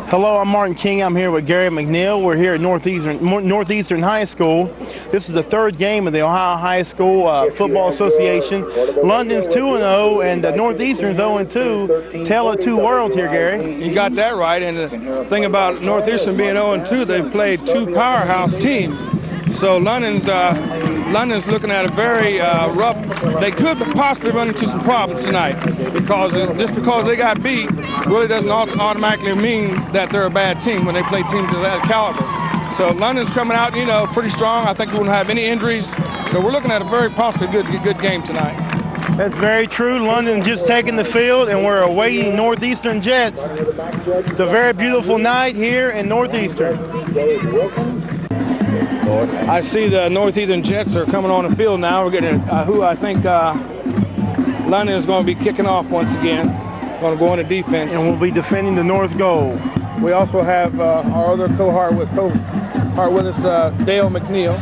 Hello, I'm Martin King. I'm here with Gary McNeil. We're here at Northeastern High School. This is the third game of the Ohio High School Football Association. London's 2-0 and Northeastern's 0-2. Tale of two worlds here, Gary. You got that right. And the thing about Northeastern being 0-2, they've played two powerhouse teams. So London's looking at a very rough. They could possibly run into some problems tonight because just because they got beat really doesn't automatically mean that they're a bad team when they play teams of that caliber. So London's coming out, pretty strong. I think we won't have any injuries. So we're looking at a very possibly good game tonight. That's very true. London just taking the field, and we're awaiting Northeastern Jets. It's a very beautiful night here in Northeastern. I see the Northeastern Jets are coming on the field now. We're getting who I think London is going to be kicking off once again. Going to go into defense. And we'll be defending the north goal. We also have our other co-heart with us, Dale McNeil.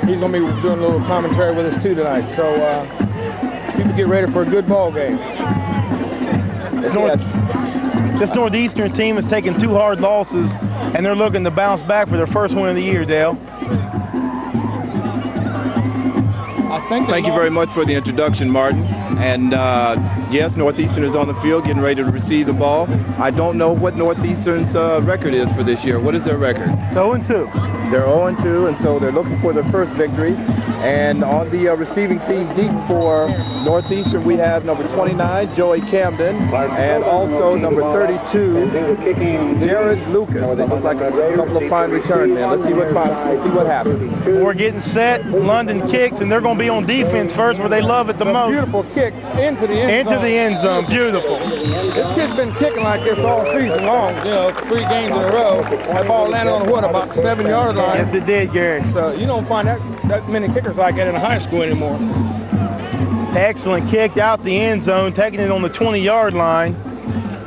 He's going to be doing a little commentary with us too tonight. So people get ready for a good ball game. This Northeastern team has taken two hard losses, and they're looking to bounce back for their first win of the year, Dale. Thank you very much for the introduction, Martin. And yes, Northeastern is on the field getting ready to receive the ball. I don't know what Northeastern's record is for this year. What is their record? 0-2. They're 0-2, and so they're looking for their first victory. And on the receiving team deep for Northeastern, we have number 29, Joey Camden, and also number 32, Jared Lucas. They look like a couple of fine return men. Let's see what happens. We're getting set. London kicks, and they're going to be on defense first, where they love it the most. Beautiful kick into the end zone. Into the end zone. Beautiful. This kid's been kicking like this all season long. 3 games in a row. That ball landed on about the 7-yard line. Yes, it did, Gary. So you don't find that many kickers like that in high school anymore. Excellent kick out the end zone, taking it on the 20-yard line.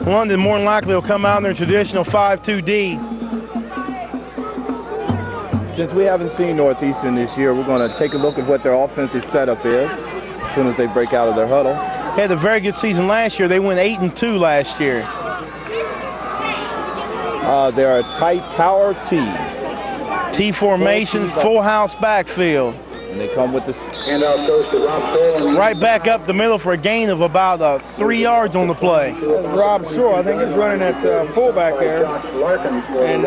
London more than likely will come out in their traditional 5-2-D. Since we haven't seen Northeastern this year, we're going to take a look at what their offensive setup is as soon as they break out of their huddle. They had a very good season last year. They went 8-2 last year. They're a tight power T. T formation, full house backfield. And they come with the Right back up the middle for a gain of about 3 yards on the play. Rob Shore, I think he's running at fullback there. And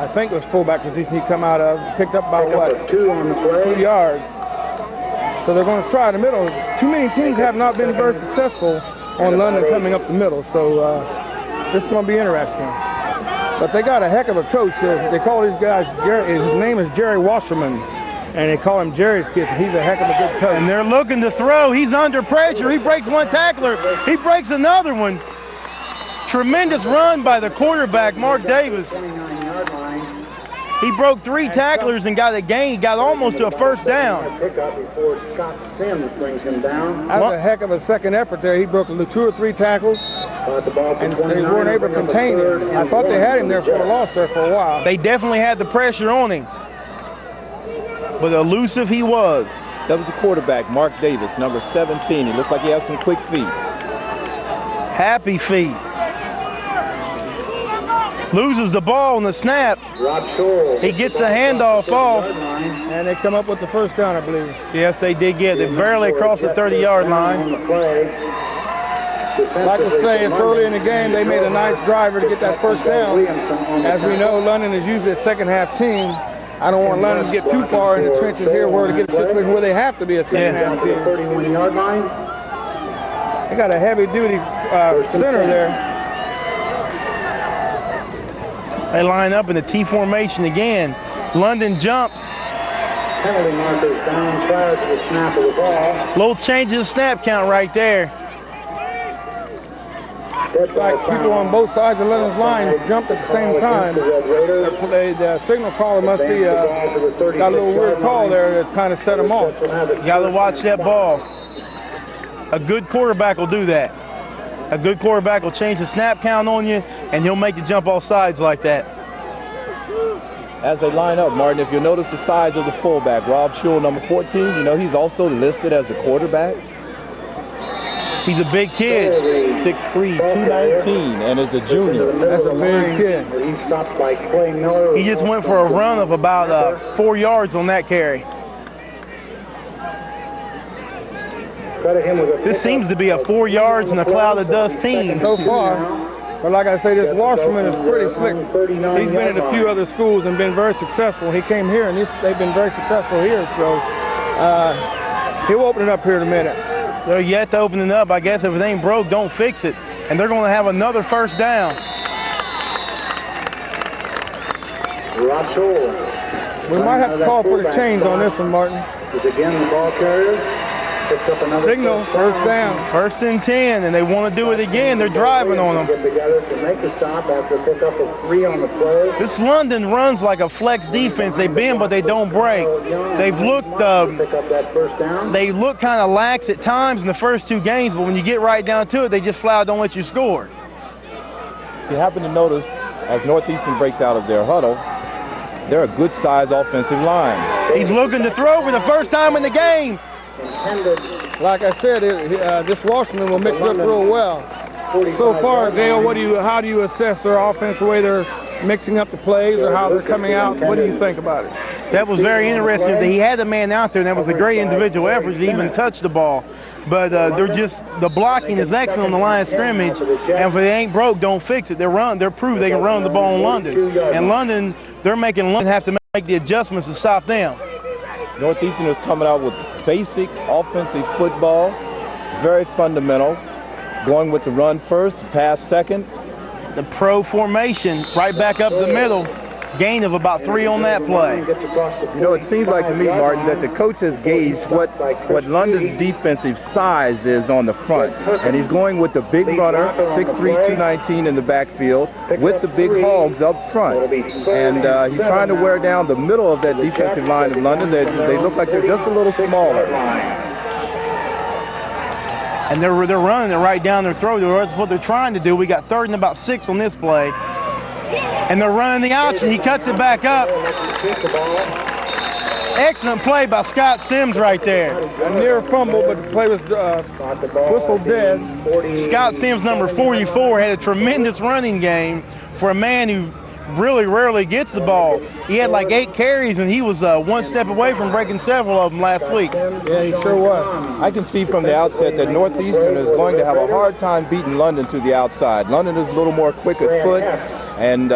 I think it was fullback position he come out of. Picked up about, what, 2 yards. So they're going to try the middle. Too many teams have not been very successful on London coming up the middle. So this is going to be interesting. But they got a heck of a coach. They call these guys, his name is Jerry Wasserman, and they call him Jerry's kid. He's a heck of a good coach. And they're looking to throw. He's under pressure. He breaks one tackler. He breaks another one. Tremendous run by the quarterback, Mark Davis. He broke 3 tacklers and got a gain. He got almost to a first down. That's a heck of a second effort there. He broke 2 or 3 tackles, and they weren't able to contain him. I thought they had him there for a loss there for a while. They definitely had the pressure on him, but elusive he was. That was the quarterback, Mark Davis, number 17. He looked like he had some quick feet. Happy feet. Loses the ball on the snap. He gets the handoff off. And they come up with the first down, I believe. Yes, they did get it. They barely crossed the 30-yard line. Like I say, it's early in the game. They made a nice driver to get that first down. As we know, London is usually a second-half team. I don't want London to get too far in the trenches here where to get a situation where they have to be a second-half team. They got a heavy-duty center there. They line up in the T formation again. London jumps. Penalty markers down prior to the snap of the ball. Little change in the snap count right there. Like people on both sides of London's line jumped at the same time. The signal caller must be got a little weird call there that kind of set them off. You got to watch that ball. A good quarterback will do that. A good quarterback will change the snap count on you, and he'll make you jump off sides like that. As they line up, Martin, if you'll notice the size of the fullback, Rob Shule, number 14, he's also listed as the quarterback. He's a big kid. 6'3", 219, and is a junior. That's a big kid. He stopped by Clay Miller. He just went for a run of about 4 yards on that carry. This seems to be a 4 yards in a cloud of dust team. So far. But like I say, this Wasserman is pretty slick. He's been at a few other schools and been very successful. He came here and they've been very successful here. So he'll open it up here in a minute. They're yet to open it up. I guess if it ain't broke, don't fix it. And they're going to have another first down. We might have to call for the chains on this one, Martin. Again, the ball carrier. Signal, first down. 1st and 10, and they want to do it again. They're driving on them. This London runs like a flex defense. They bend, but they don't break. They look kind of lax at times in the first 2 games, but when you get right down to it, they just flat out don't let you score. You happen to notice, as Northeastern breaks out of their huddle, they're a good-sized offensive line. He's looking to throw for the first time in the game. Like I said, this Wasserman will mix it up real well. So far, Dale, how do you assess their offense, the way they're mixing up the plays or how they're coming out? What do you think about it? That was very interesting. He had a man out there, and that was a great individual effort to even touch the ball. But the blocking is excellent on the line of scrimmage, and if it ain't broke, don't fix it. They're proved they can run the ball in London. And London, they're making London have to make the adjustments to stop them. Northeastern is coming out with basic offensive football, very fundamental, going with the run first, the pass second. The pro formation, right back up the middle, gain of about 3 on that play. You know, it seems like to me, Martin, that the coach has gauged what London's defensive size is on the front. And he's going with the big runner, 6'3", 219 in the backfield, with the big hogs up front. And he's trying to wear down the middle of that defensive line of London. They look like they're just a little smaller. And they're running it right down their throat. That's what they're trying to do. We got 3rd and about 6 on this play. And they're running the option. He cuts it back up. Excellent play by Scott Sims right there. A near fumble, but the play was whistled dead. Scott Sims, number 44, had a tremendous running game for a man who really rarely gets the ball. He had like 8 carries, and he was 1 step away from breaking several of them last week. Yeah, he sure was. I can see from the outset that Northeastern is going to have a hard time beating London to the outside. London is a little more quick at foot, and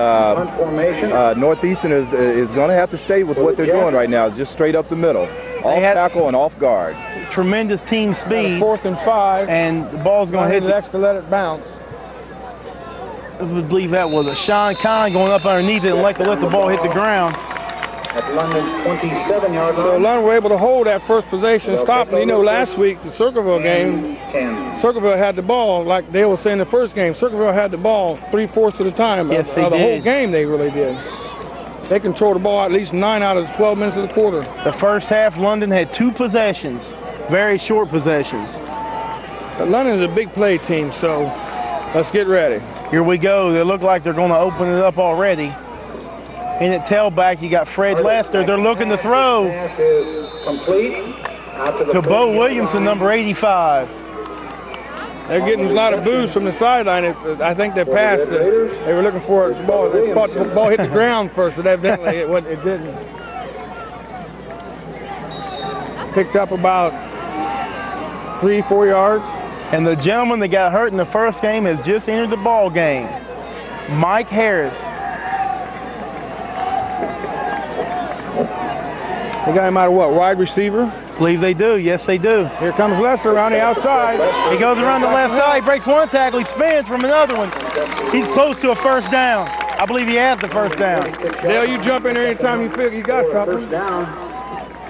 Northeastern is going to have to stay with what they're doing right now, just straight up the middle. Off tackle and off guard. Tremendous team speed. 4th and 5. And the ball's going to hit the to let it bounce. I believe that was a Sean Kahn going up underneath it and like to let the ball hit the ground. At London's 27-yard line. So London were able to hold that first possession, stopping. You know, last week, the Circleville game, Circleville had the ball, like Dale was saying the first game. Circleville had the ball 3/4 of the time. Yes, they did. The whole game, they really did. They controlled the ball at least 9 out of the 12 minutes of the quarter. The first half, London had 2 possessions, very short possessions. But London's a big play team, so let's get ready. Here we go. They look like they're going to open it up already. In at tailback, you got Fred Lester. They're looking to throw to Bo Williamson, number 85. They're getting a lot of boos from the sideline. I think they passed it. They were looking for it. The ball, they thought the ball hit the ground first, but evidently it didn't. Picked up about 3-4 yards. And the gentleman that got hurt in the first game has just entered the ball game, Mike Harris. They got him out of what, wide receiver? I believe they do. Yes, they do. Here comes Lester around the outside. He goes around the left side, he breaks one tackle, he spins from another one. He's close to a first down. I believe he has the first down. Dale, you jump in there anytime you feel you got something.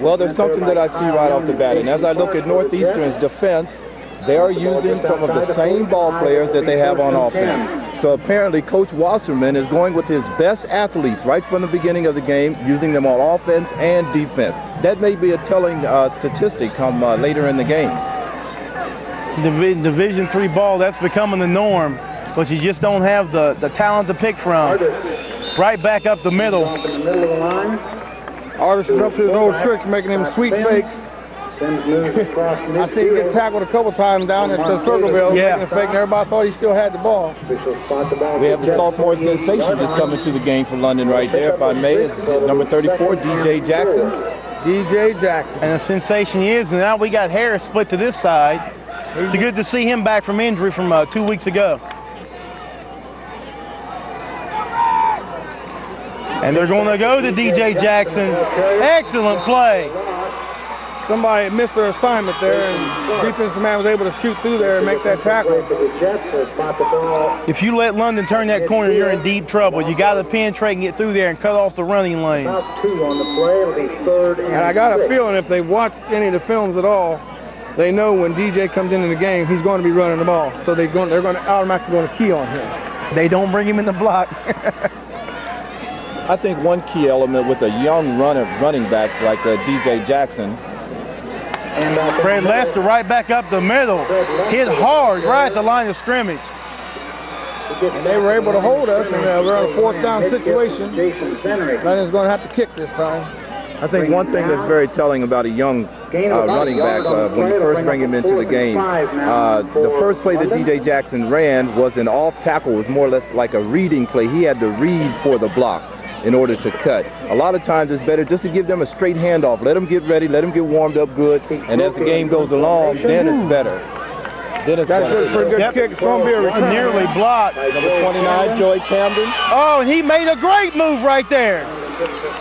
Well, there's something that I see right off the bat, and as I look at Northeastern's defense, they are using some of the same ball players that they have on offense. So apparently Coach Wasserman is going with his best athletes right from the beginning of the game, using them on offense and defense. That may be a telling statistic come later in the game. Division III ball, that's becoming the norm, but you just don't have the talent to pick from. Right back up the middle. Artis is up to his old tricks, making him sweep fakes. Sims moves across midfield. I see him get tackled a couple times down at Circleville, Yeah. making a fake, and everybody thought he still had the ball. Officials spot the ball. We have the sophomore sensation just coming to the game for London right there, if I may. It's number 34, DJ Jackson. DJ Jackson. And the sensation is, and now we got Harris split to this side. It's good to see him back from injury from 2 weeks ago. And they're going to go to DJ Jackson. Excellent play. Somebody missed their assignment there, and defensive man was able to shoot through there and make that tackle. The Jets will spot the ball. If you let London turn that corner, you're in deep trouble. You got to penetrate and get through there and cut off the running lanes. About 2 on the play. It'll be 3rd and And I got a 6. feeling if they've watched any of the films at all, they know when DJ comes into the game, he's going to be running the ball. So they're going to automatically going to key on him. They don't bring him in the block. I think one key element with a young running back like DJ Jackson. And Fred Lester right back up the middle. Hit hard right at the line of scrimmage. And they were able to hold us, and we're on a 4th down situation. Jason Henry. London's going to have to kick this time. I think one thing that's very telling about a young running back when you first bring him into the game, the first play that DJ Jackson ran was an off tackle. It was more or less like a reading play. He had to read for the block in order to cut. A lot of times it's better just to give them a straight handoff. Let them get ready, let them get warmed up good, and as the game goes along, then it's better. Then it's That's a pretty good kick. It's going to be a return. Nearly blocked. Number 29, Joey Camden. Oh, and he made a great move right there.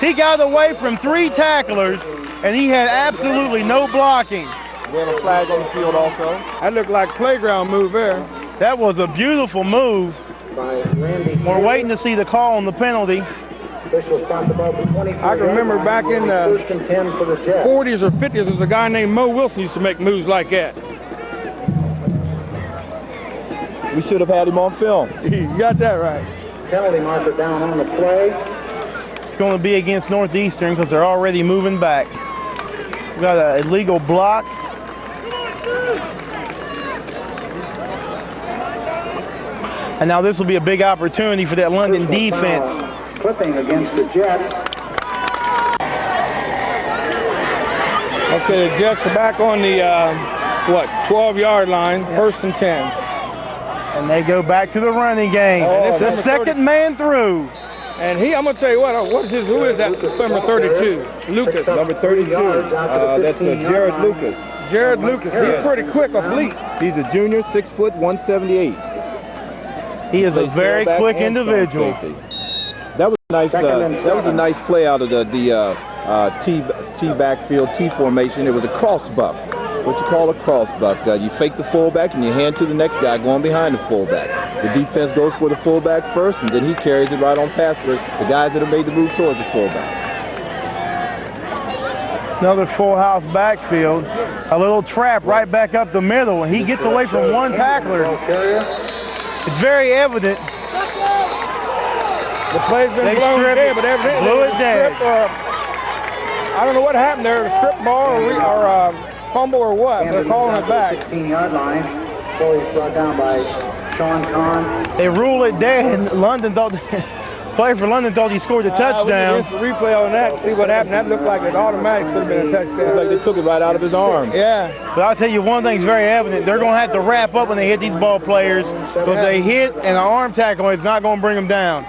He got away from 3 tacklers, and he had absolutely no blocking. We have a flag on the field also. That looked like playground move there. That was a beautiful move. By Randy. We're waiting to see the call on the penalty. Officials spot the ball for 24. I can remember back in the 1st and 10 for the Jets. 40s or 50s, there was a guy named Mo Wilson used to make moves like that. We should have had him on film. You got that right. Penalty marker down on the play. It's going to be against Northeastern because they're already moving back. We got an illegal block. And now this will be a big opportunity for that London defense. Clipping against the Jets. Okay, the Jets are back on the, 12-yard line, 1st and 10. And they go back to the running game. Oh, the second man through. And I'm going to tell you what, who is that number 32? Lucas. Number 32, that's Jared Lucas. Jared Lucas, he's pretty quick, a fleet. He's a junior, 6 foot, 178. He is a very quick individual. That was a nice. That was a nice play out of the T backfield T formation. It was a cross buck. What you call a cross buck? You fake the fullback and you hand to the next guy going behind the fullback. The defense goes for the fullback first, and then he carries it right on past the guys that have made the move towards the fullback. Another full house backfield. A little trap right back up the middle, and he gets away from 1 tackler. It's very evident. The play's been blown dead, but evidently blew it dead. I don't know what happened there, a strip ball or fumble or what. They're calling it back. 16-yard line. Ball is brought down by Sean Kahn. They rule it dead. London thought, player for London thought he scored a touchdown. We can the replay on that to see what happened. That looked like it automatic should have been a touchdown. Looked like they took it right out of his arm. Yeah. But I'll tell you one thing's very evident. They're going to have to wrap up when they hit these ball players because they hit and an arm tackle. It's not going to bring them down.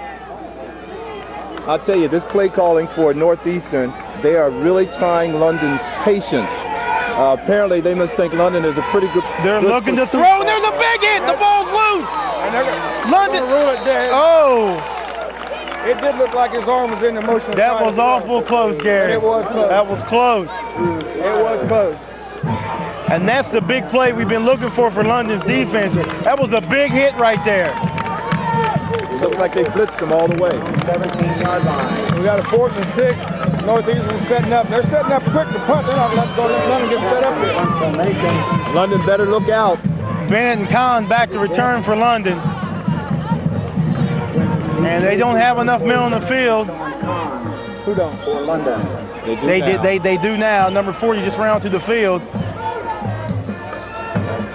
I'll tell you, this play calling for Northeastern, they are really trying London's patience. Apparently, they must think London is a pretty good. They're looking to throw, and there's a big hit. The ball's loose. London. Rule it dead. Oh. It did look like his arm was in the motion. That was awful close, Gary. It was close. That was close. It was close. And that's the big play we've been looking for London's defense. That was a big hit right there. It looked like they blitzed them all the way. 17-yard line. We got a 4th and 6. Northeastern setting up. They're setting up quick to punt. They're not letting London get set up here. London better look out. Bennett and Kahn back to return for London. And they don't have enough men on the field. Who don't? For London. They do now. Number 40 just ran out to the field.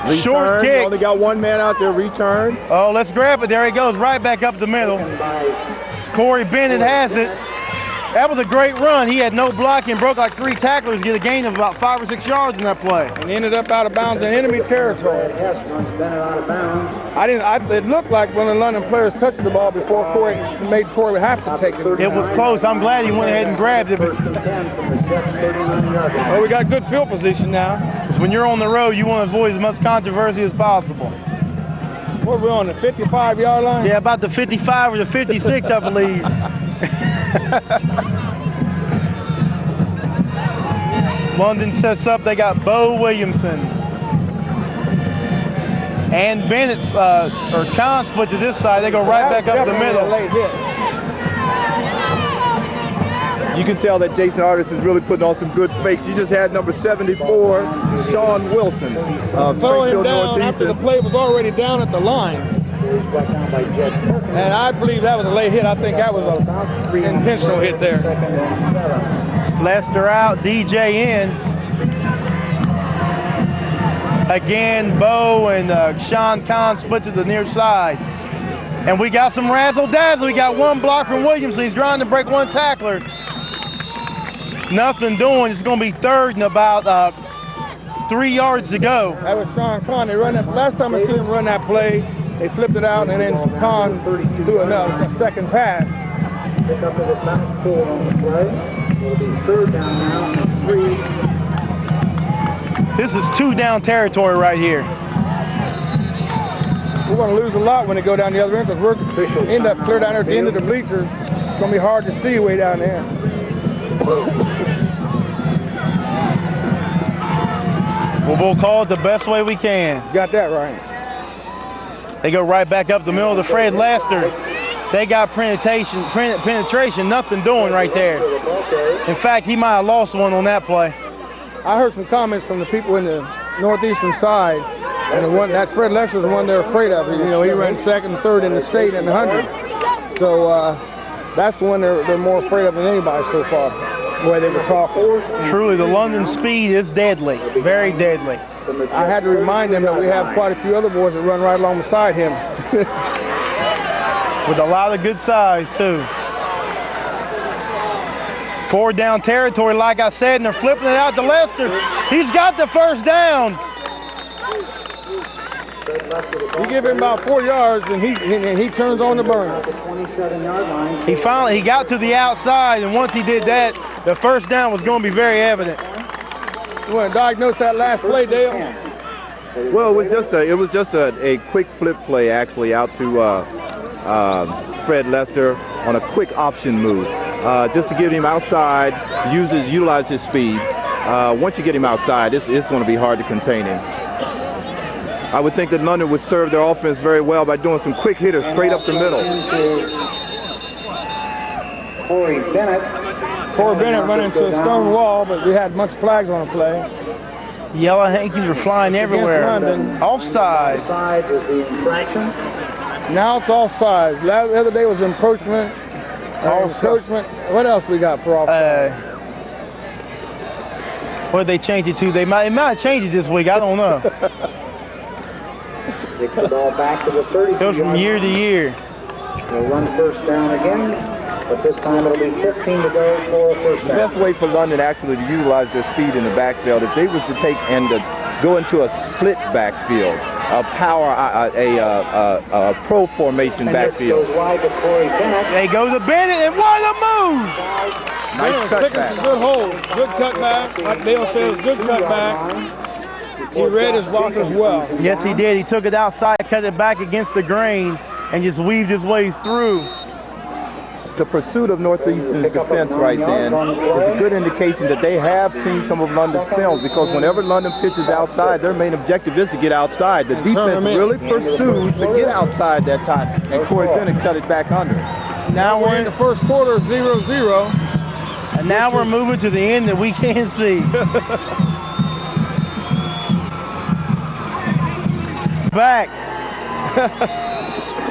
Return. Short kick. Only got 1 man out there. Return. Oh, let's grab it. There he goes, right back up the middle. Corey Bennett has it. That was a great run. He had no blocking, broke like 3 tacklers to get a gain of about 5 or 6 yards in that play. And he ended up out of bounds in enemy territory. It looked like one of the London players touched the ball before Corey would have to take it. It was close. I'm glad he went ahead and grabbed it. But well, we got good field position now. When you're on the road, you want to avoid as much controversy as possible. What are we on, the 55-yard line? Yeah, about the 55 or the 56, I believe. London sets up. They got Bo Williamson and Bennett or Chon split to this side. They go right back up the middle. Late hit. You can tell that Jason Artis is really putting on some good fakes. You just had number 74, Sean Wilson, throw him down Northeastern. after the play was already down at the line. And I believe that was a late hit. I think that was an intentional hit there. Lester out, DJ in. Again, Bo and Sean Kahn split to the near side. And we got some razzle-dazzle. We got one block from Williamson. He's trying to break one tackler. Nothing doing. It's going to be third and about 3 yards to go. That was Sean Kahn. They run that. Last time I seen him run that play, they flipped it out, and then Kahn threw another second pass. Pick up with a back four on the play. It'll be third down now and 3. This is 2 down territory right here. We're going to lose a lot when they go down the other end because we're end up clear down there at the end of the bleachers. It's going to be hard to see way down there. Well, we'll call it the best way we can. Got that right. They go right back up the middle to Fred Lester. They got penetration, nothing doing right there. In fact, he might have lost one on that play. I heard some comments from the people in the Northeastern side, and the one that Fred Lester's the one they're afraid of. You know, he ran second and third in the state in the 100. So that's the one they're more afraid of than anybody so far, the way they were talking. Truly, the London speed is deadly, very deadly. I had to remind them that we have quite a few other boys that run right along beside him. With a lot of good size, too. 4 down territory, like I said, and they're flipping it out to Lester. He's got the first down. You give him about 4 yards, and he turns on the burner. He got to the outside, and once he did that, the first down was going to be very evident. You want to diagnose that last play, Dale? Well, it was just a quick flip play actually out to Fred Lester on a quick option move, just to get him outside, utilize his speed. Once you get him outside, it's going to be hard to contain him. I would think that London would serve their offense very well by doing some quick hitters straight up the middle. Corey Bennett ran into a stone wall, but we had a bunch of flags on the play. Yellow hankies were flying everywhere. Offside. Offside is the infraction. Now it's offside. The other day was encroachment. Encroachment. What else we got for offside? What did they change it to? They might change it this week. I don't know. Takes the ball back to the 30. Goes from year to year. They'll run first down again, but this time it'll be 15 to go for a first The down. best way for London actually to utilize their speed in the backfield, if they was to take and to go into a split backfield, a pro formation backfield. Goes wide to Corey Bennett. They go to Bennett, and what a move! Nice cutback. Some good holds, good cutback. Like Dale says, good cutback. He read his blockers well. Yes, he did. He took it outside, cut it back against the grain, and just weaved his way through. The pursuit of Northeastern's defense right then is a good indication that they have seen some of London's films, because whenever London pitches outside, their main objective is to get outside. The defense really pursued to get outside that time, and Corey Bennett cut it back under. Now we're in the first quarter, 0-0. And now we're moving to the end that we can't see. Back.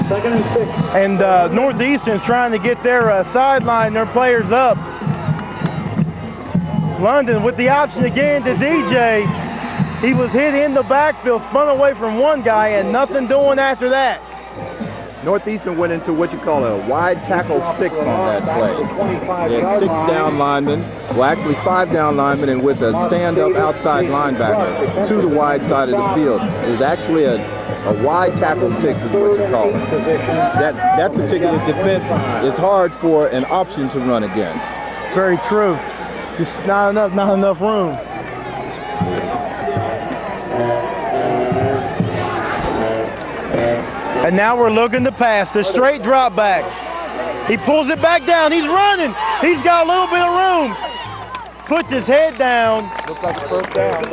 Second and 6. And Northeastern's trying to get their sideline, their players up. London with the option again to DJ. He was hit in the backfield, spun away from one guy, and nothing doing after that. Northeastern went into what you call a wide tackle 6 on that play. They had 6 down linemen, well actually 5 down linemen, and with a stand-up outside linebacker to the wide side of the field. It was actually a wide tackle 6 is what you call it. That particular defense is hard for an option to run against. Very true. Just not enough room. And now we're looking to pass the straight drop back. He pulls it back down. He's running. He's got a little bit of room. Puts his head down. Looks like a first down.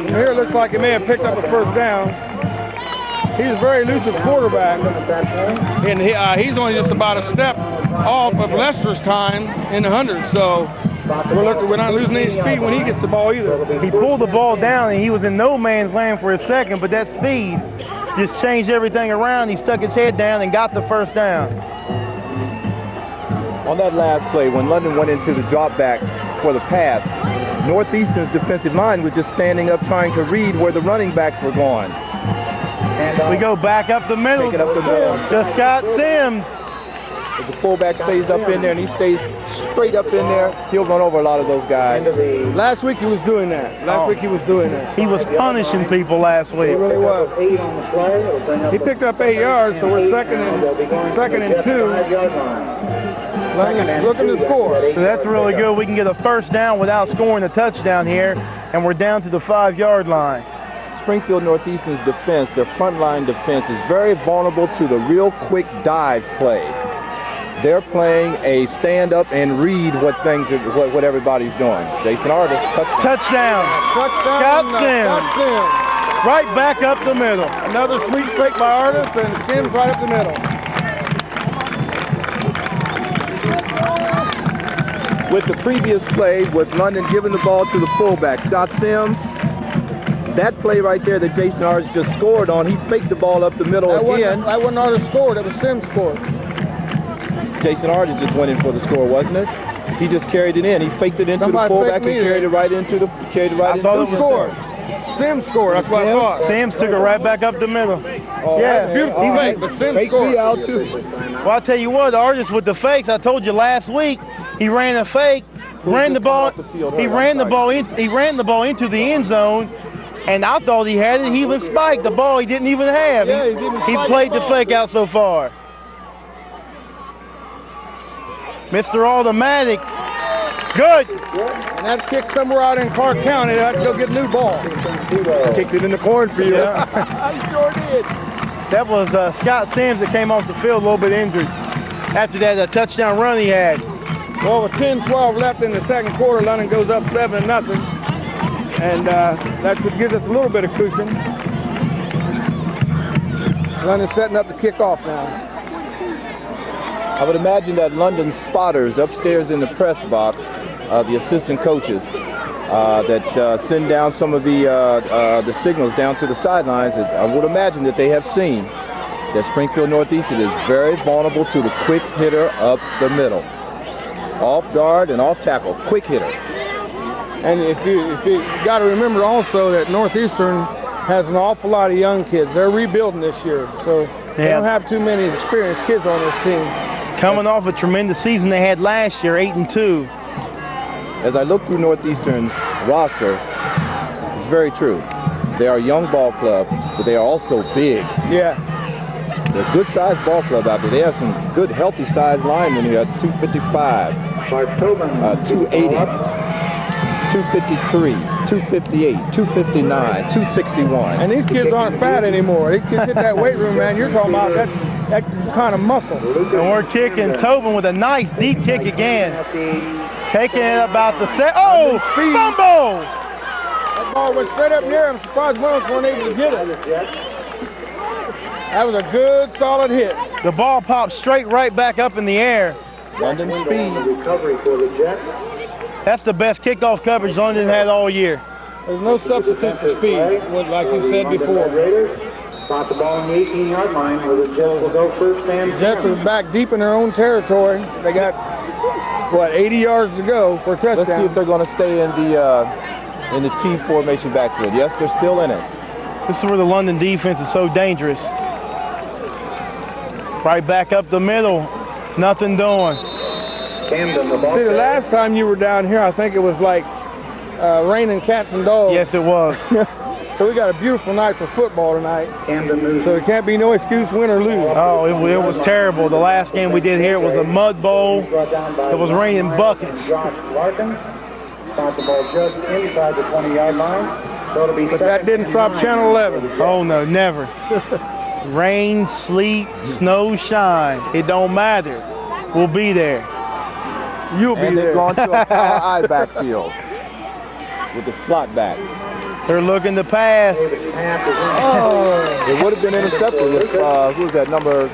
Here it looks like he may have picked up a first down. He's a very elusive quarterback, and he's only just about a step off of Lester's time in the hundreds. So we're not losing any speed when he gets the ball either. He pulled the ball down, and he was in no man's land for a second, but that speed just changed everything around. He stuck his head down and got the first down. On that last play, when London went into the drop back for the pass, Northeastern's defensive line was just standing up trying to read where the running backs were going. And we go back up the middle. Take it up the middle. To Scott Sims. If the fullback stays up in there and he stays straight up in there, he'll run over a lot of those guys. Last week he was doing that. He was punishing people last week. He really was. He picked up 8 yards, so we're second and 2. Looking to score. So that's really good. We can get a first down without scoring a touchdown here, and we're down to the 5-yard line. Springfield Northeastern's defense, their front line defense, is very vulnerable to the real quick dive play. They're playing a stand up and read what everybody's doing. Jason Artis, touchdown. Scott Sims. Right back up the middle. Another sweet fake by Artis, and Sims right up the middle. With the previous play, with London giving the ball to the fullback, Scott Sims, that play right there that Jason Artis just scored on, he faked the ball up the middle again. That wasn't Artis scored, that was Sims scored. Jason Artis just went in for the score, wasn't it? He just carried it in. He faked it into the fullback and carried it right into the score. Sims scored, that's what I thought. Sims took it right back up the middle. Yeah, beautiful fake, but Sims scored. Out too. Well, I'll tell you what, Artis with the fakes, I told you last week, he ran a fake, ran the ball into the end zone, and I thought he had it. He even spiked the ball he didn't even have. He played the fake out so far. Mr. Automatic, good. And that kick somewhere out in Clark County, I'd go get a new ball. Kicked it in the cornfield. Yeah. He sure did. That was Scott Sims that came off the field a little bit injured after that touchdown run he had. Well, with 10-12 left in the second quarter, London goes up 7-0. And that could give us a little bit of cushion. London's setting up the kickoff now. I would imagine that London spotters upstairs in the press box, the assistant coaches, that send down some of the signals down to the sidelines, I would imagine that they have seen that Springfield Northeastern is very vulnerable to the quick hitter up the middle. Off guard and off tackle, quick hitter. And if you got to remember also that Northeastern has an awful lot of young kids. They're rebuilding this year, so they don't have too many experienced kids on this team. Coming off a tremendous season they had last year, 8-2. As I look through Northeastern's roster, it's very true. They are a young ball club, but they are also big. Yeah. They're a good-sized ball club out there. They have some good, healthy-sized linemen here at 255, 280, 253, 258, 259, 261. And these kids aren't fat anymore. These kids hit that weight room, man. You're talking about that kind of muscle. And we're kicking Tobin with a nice deep kick again. Taking it about the set. Oh, fumble! That ball went straight up near him. I'm surprised Williams weren't able to get it. That was a good, solid hit. The ball popped straight right back up in the air. London speed. That's the best kickoff coverage London had all year. There's no substitute for speed, like you said before. Spot the ball on the 18-yard line where the Jets will go first and 10. Jets are back deep in their own territory. They got, what, 80 yards to go for a touchdown. Let's see if they're going to stay in the T formation backfield. Yes, they're still in it. This is where the London defense is so dangerous. Right back up the middle. Nothing doing. Camden, the ball See, the carrier. last time you were down here, I think it was like raining cats and dogs. Yes, it was. So we got a beautiful night for football tonight. Camden moves. So it can't be no excuse, win or lose. Oh, it was terrible. The last game we did here was a mud bowl. It was raining buckets. Josh Larkin. Responsible just inside the 20-yard line. So it'll be But that didn't stop Channel 11. Oh, no, never. Rain, sleet, snow, shine. It don't matter. We'll be there. You'll be And they've there. gone to a power I backfield with the slot back. They're looking to pass. It would have been intercepted if, who was that, number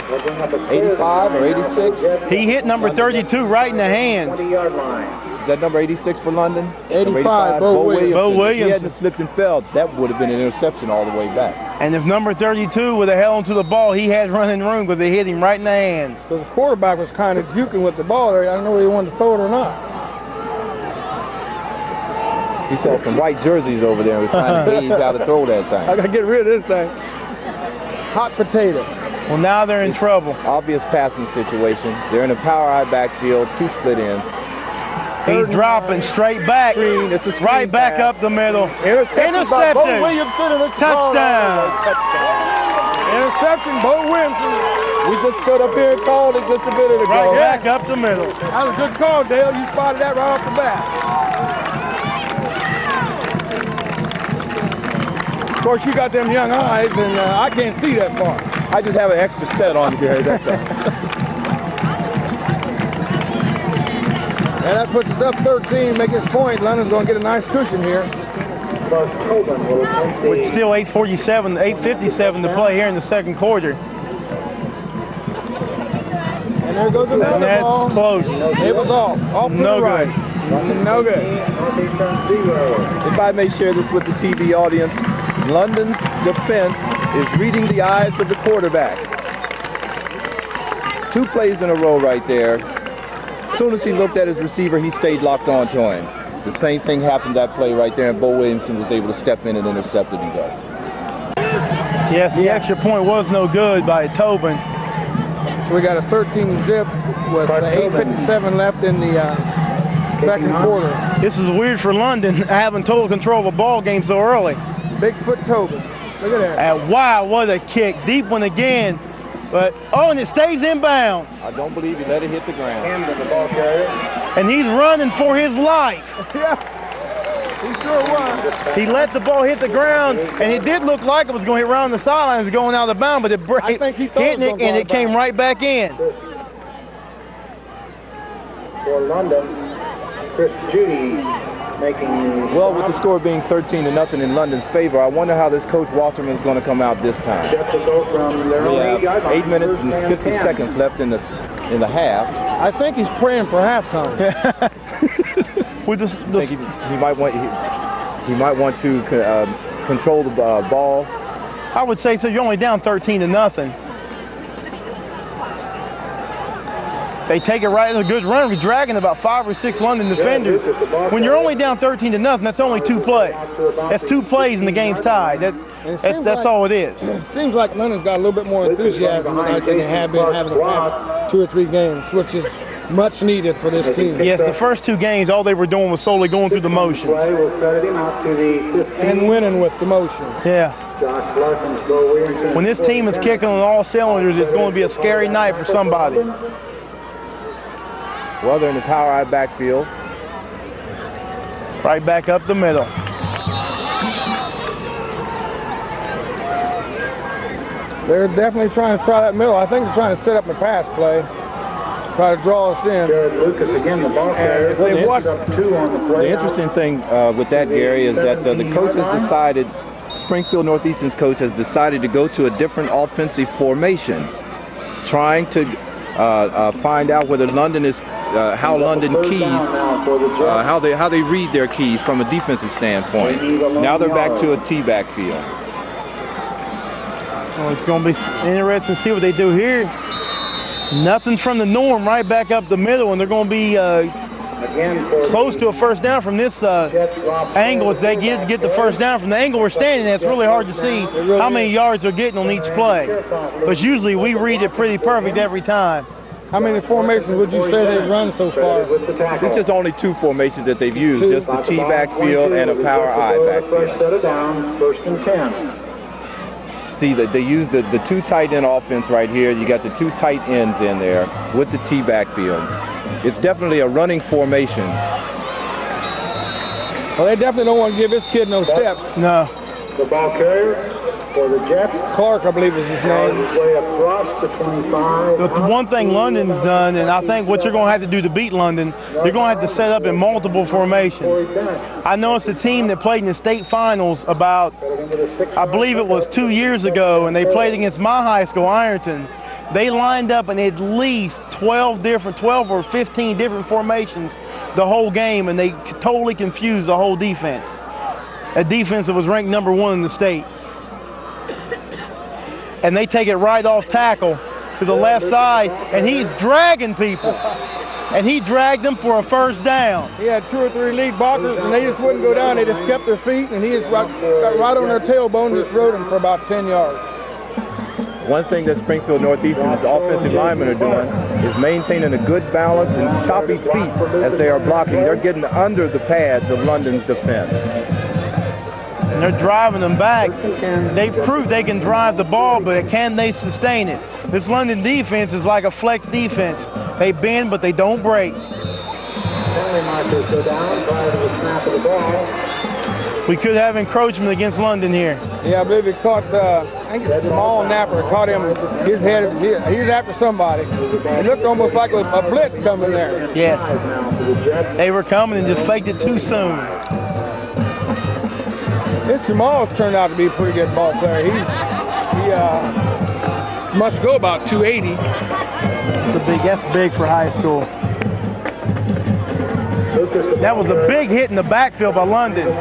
85 or 86? He hit number 32 right in the hands. 20-yard line. Is that number 86 for London? 85, Bo Williamson. Bo If he Williamson. hadn't slipped and fell, that would have been an interception all the way back. And if number 32 would have held onto the ball, he had running room because they hit him right in the hands. So the quarterback was kind of juking with the ball there. I don't know whether he wanted to throw it or not. He saw some white jerseys over there and was trying to gauge how to throw that I thing. got to get rid of this thing. Hot potato. Well, now they're in trouble. Obvious passing situation. They're in a power I backfield, 2 split ends. He's dropping straight back. Screen, it's a screen Right back pass. up the middle. Intercepted by Bo Interception. Williamson and it's Touchdown. Interception, Bo Williamson. We just stood up here and called it just a minute ago. Right back up the middle. That was a good call, Dale. You spotted that right off the bat. Of course, you got them young eyes, and I can't see that far. I just have an extra set on here, that's all. And that puts us up 13, make his point. London's going to get a nice cushion here. Plus Coben will take the With still 8:57 to play here in the second quarter. And there goes another That's ball. close. It was off to No the right. No good. Northeastern 0. If I may share this with the TV audience, London's defense is reading the eyes of the quarterback. 2 plays in a row right there. As soon as he looked at his receiver, he stayed locked on to him. The same thing happened that play right there, and Bo Williamson was able to step in and intercept it and go. Yes, the extra point was no good by Tobin. So we got a 13 zip with 8:57 left in the second quarter. This is weird for London, having total control of a ball game so early. Bigfoot Tobin. Look at that. And wow, what a kick. Deep one again. But, oh, and it stays in bounds. I don't believe he let it hit the ground. Camden, the ball carrier. And he's running for his life. Yeah, he sure was. He let the ball hit the ground, and it did look like it was going to hit around the sidelines going out of the bound, but it I think he thought hit it was it, gonna and it go came back. right back in. For London, Chris Judy making. Well, with the score being 13-0 in London's favor, I wonder how this coach Wasserman is going to come out this time. Just to go from their own 8-yard line. 8 minutes and 50 seconds left in the half. I think he's praying for halftime. With this, I think he might want to control the ball. I would say so. You're only down 13-0. They take it right. It's a good run. We're dragging about 5 or 6 London defenders. When you're only down 13-0, that's only 2 plays. That's 2 plays and the game's tied. That's all it is. It seems like London's got a little bit more enthusiasm tonight than they have been having the past 2 or 3 games, which is much needed for this team. Yes, the first 2 games, all they were doing was solely going through the motions. Play will credit him out to the 15. And winning with the motions. Yeah. Josh Larkin's Bo Williamson. When this team is kicking on all cylinders, it's going to be a scary night for somebody. Well, they're in the power I backfield. Right back up the middle. They're definitely trying to try that middle. I think they're trying to set up a pass play, try to draw us in. Jared Lucas again, the ball carrier. If they watch Up 2 on the play. The interesting thing with that, Gary, is that the coach has decided, Springfield Northeastern's coach has decided to go to a different offensive formation, trying to find out whether London is, how London keys, how they read their keys from a defensive standpoint. Now they're back to a T backfield. Well, it's going to be interesting to see what they do here. Nothing's from the norm, right back up the middle, and they're going to be close to a first down from this angle. If they get the first down from the angle we're standing at, it's really hard to see how many yards they're getting on each play. Because usually we read it pretty perfect every time. How many formations would you say they've run so far? It's just only 2 formations that they've used, just the T backfield and a power I backfield. Set it down, 1st and 10. See, they use the 2 tight end offense right here. You got the 2 tight ends in there with the T backfield. It's definitely a running formation. Well, they definitely don't want to give this kid no steps. No. The ball carrier for the Jets. Clark, I believe is his name. His way across the 25. The one thing London's done, and I think what you're going to have to do to beat London, you're going to have to set up in multiple formations. I know it's a team that played in the state finals about, I believe it was 2 years ago, and they played against my high school, Ironton. They lined up in at least 12 or 15 different formations the whole game, and they totally confused the whole defense. A defense that was ranked #1 in the state. And they take it right off tackle to the left side, and he's dragging people. And he dragged them for a first down. He had 2 or 3 lead blockers, and they just wouldn't go down. They just kept their feet, and he just got right on their tailbone and just rode them for about 10 yards. One thing that Springfield Northeastern's offensive linemen are doing is maintaining a good balance and choppy feet as they are blocking. They're getting under the pads of London's defense. And they're driving them back. They proved they can drive the ball, but can they sustain it? This London defense is like a flex defense. They bend, but they don't break. We could have encroachment against London here. Yeah, I believe he caught, I think it's Jamal Napper, caught him, his head, he's after somebody. It looked almost like a blitz coming there. Yes. They were coming and just faked it too soon. This Jamal's turned out to be a pretty good ball player. He must go about 280. That's big for high school. That was a big hit in the backfield by London.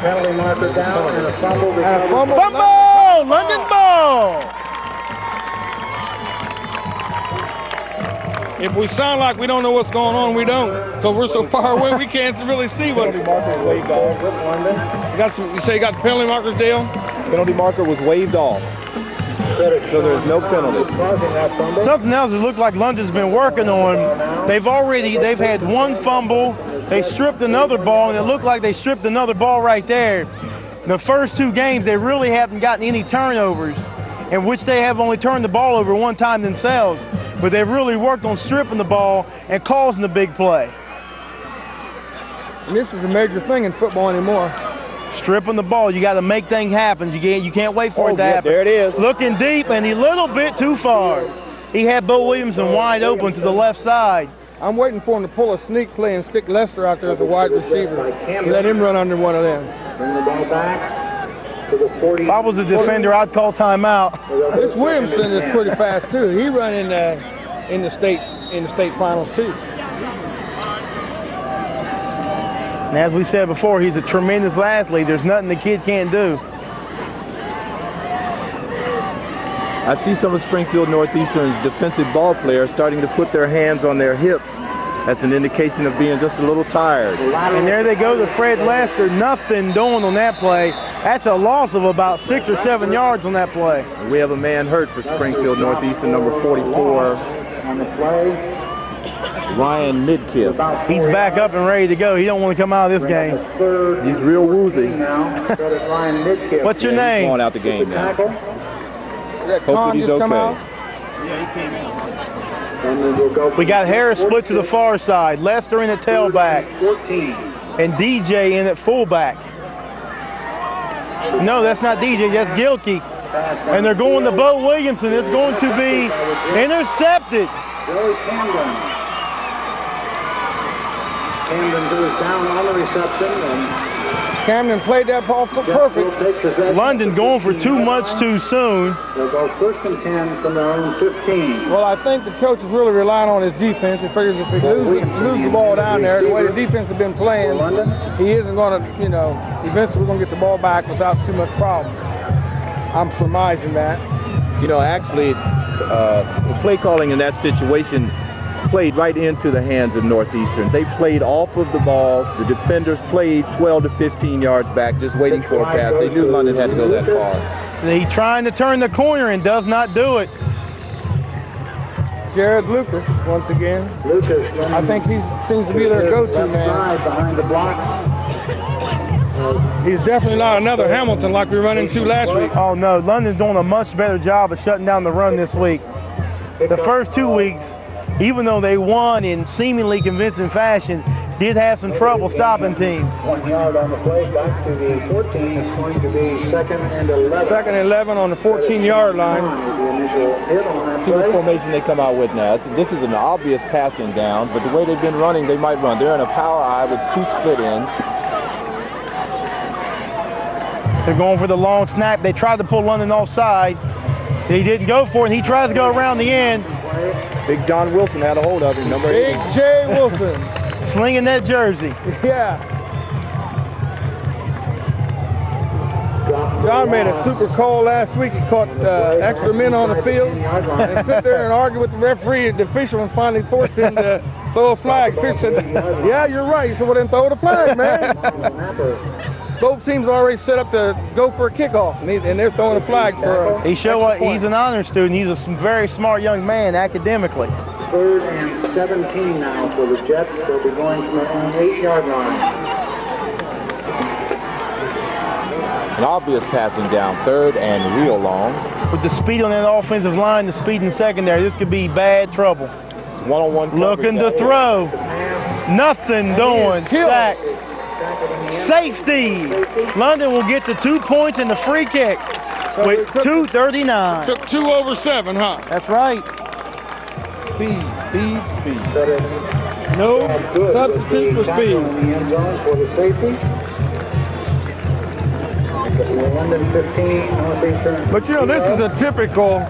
Penalty marker down and a fumble. Fumble! London ball! If we sound like we don't know what's going on, we don't. Because we're so far away, we can't really see what. Penalty marker was waved off. You say you got the penalty markers, Dale? Penalty marker was waved off. So there's no penalty. Something else it looked like London's been working on. They've had 1 fumble. They stripped another ball, and it looked like they stripped another ball right there. The first 2 games, they really haven't gotten any turnovers, in which they have only turned the ball over 1 time themselves. But they've really worked on stripping the ball and causing the big play. And this is a major thing in football anymore. Stripping the ball, you got to make things happen. You can't wait for it to happen. There it is. Looking deep, and a little bit too far. He had Bo Williamson wide open to the left side. I'm waiting for him to pull a sneak play and stick Lester out there as a wide receiver. Let him run under one of them. Bring the ball back to the 40. If I was a defender, I'd call timeout. This Williamson is pretty fast too. He run in the state finals too. And as we said before, he's a tremendous athlete. There's nothing the kid can't do. I see some of Springfield Northeastern's defensive ball players starting to put their hands on their hips. That's an indication of being just a little tired. And there they go to Fred Lester. Nothing doing on that play. That's a loss of about 6 or 7 yards on that play. We have a man hurt for Springfield Northeastern, number 44, On the play. Ryan Midkiff. He's back up and ready to go. He don't want to come out of this game. He's real woozy. What's your He's name? going out the game now. Hope that he's okay. We got Harris split to the far side. Lester in at tailback. And DJ in at fullback. No, that's not DJ. That's Gilkey. And they're going to Bo Williamson. It's going to be intercepted. Camden goes down on the reception. Camden played that ball perfect. London going for too much too soon. They'll go 1st and 10 from their own 15. Well, I think the coach is really relying on his defense. He figures if he loses the ball down there, the way the defense has been playing, he isn't going to, eventually we're going to get the ball back without too much problem. I'm surmising that. Actually, the play calling in that situation played right into the hands of Northeastern. They played off of the ball. The defenders played 12 to 15 yards back, just waiting for a pass. They knew London had to go that far. He's trying to turn the corner and does not do it. Jared Lucas, once again. I think he seems to be their go-to man. Behind the block. He's definitely not another Hamilton like we run into last week. Oh no, London's doing a much better job of shutting down the run this week. The first 2 weeks, even though they won in seemingly convincing fashion, did have some trouble stopping teams. 1 yard on the play, back to the 14. It's going to be 2nd and 11. 2nd and 11 on the 14-yard line. See what formation they come out with now. This is an obvious passing down, but the way they've been running, they might run. They're in a power I with 2 split ends. They're going for the long snap. They tried to pull London offside. He didn't go for it. He tries to go around the end. Big John Wilson had a hold of him, number 8. Big J. Wilson. Slinging that jersey. Yeah. John made a super call last week. He caught extra men on the field and sit there and argue with the referee. The official and finally forced him to throw a flag. The official said, yeah, you're right. He said, well, then throw the flag, man. Both teams are already set up to go for a kickoff, and they're throwing a flag for He showed what he's an honor student. He's a very smart young man academically. 3rd and 17 now for the Jets. They'll be going from their own 8-yard line. An obvious passing down, 3rd and real long. With the speed on that offensive line, the speed in secondary, this could be bad trouble. One-on-one. Looking to throw. Nothing doing. Sack. Safety. London will get the 2 points and the free kick with 2:39. Took 2 over 7, huh? That's right. Speed. No substitute for speed. In the end zone for the safety. London 15, Northeastern. But you know, this is a typical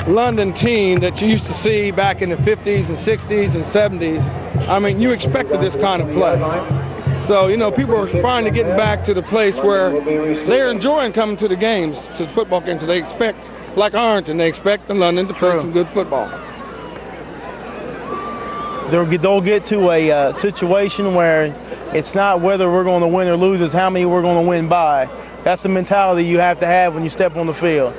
London team that you used to see back in the 50s and 60s and 70s. I mean, you expected this kind of play. So, you know, people are finally getting back to the place where they're enjoying coming to the games, to the football games. They expect, like Arlington, they expect the London to play some good football. They'll get to a situation where it's not whether we're going to win or lose, it's how many we're going to win by. That's the mentality you have to have when you step on the field.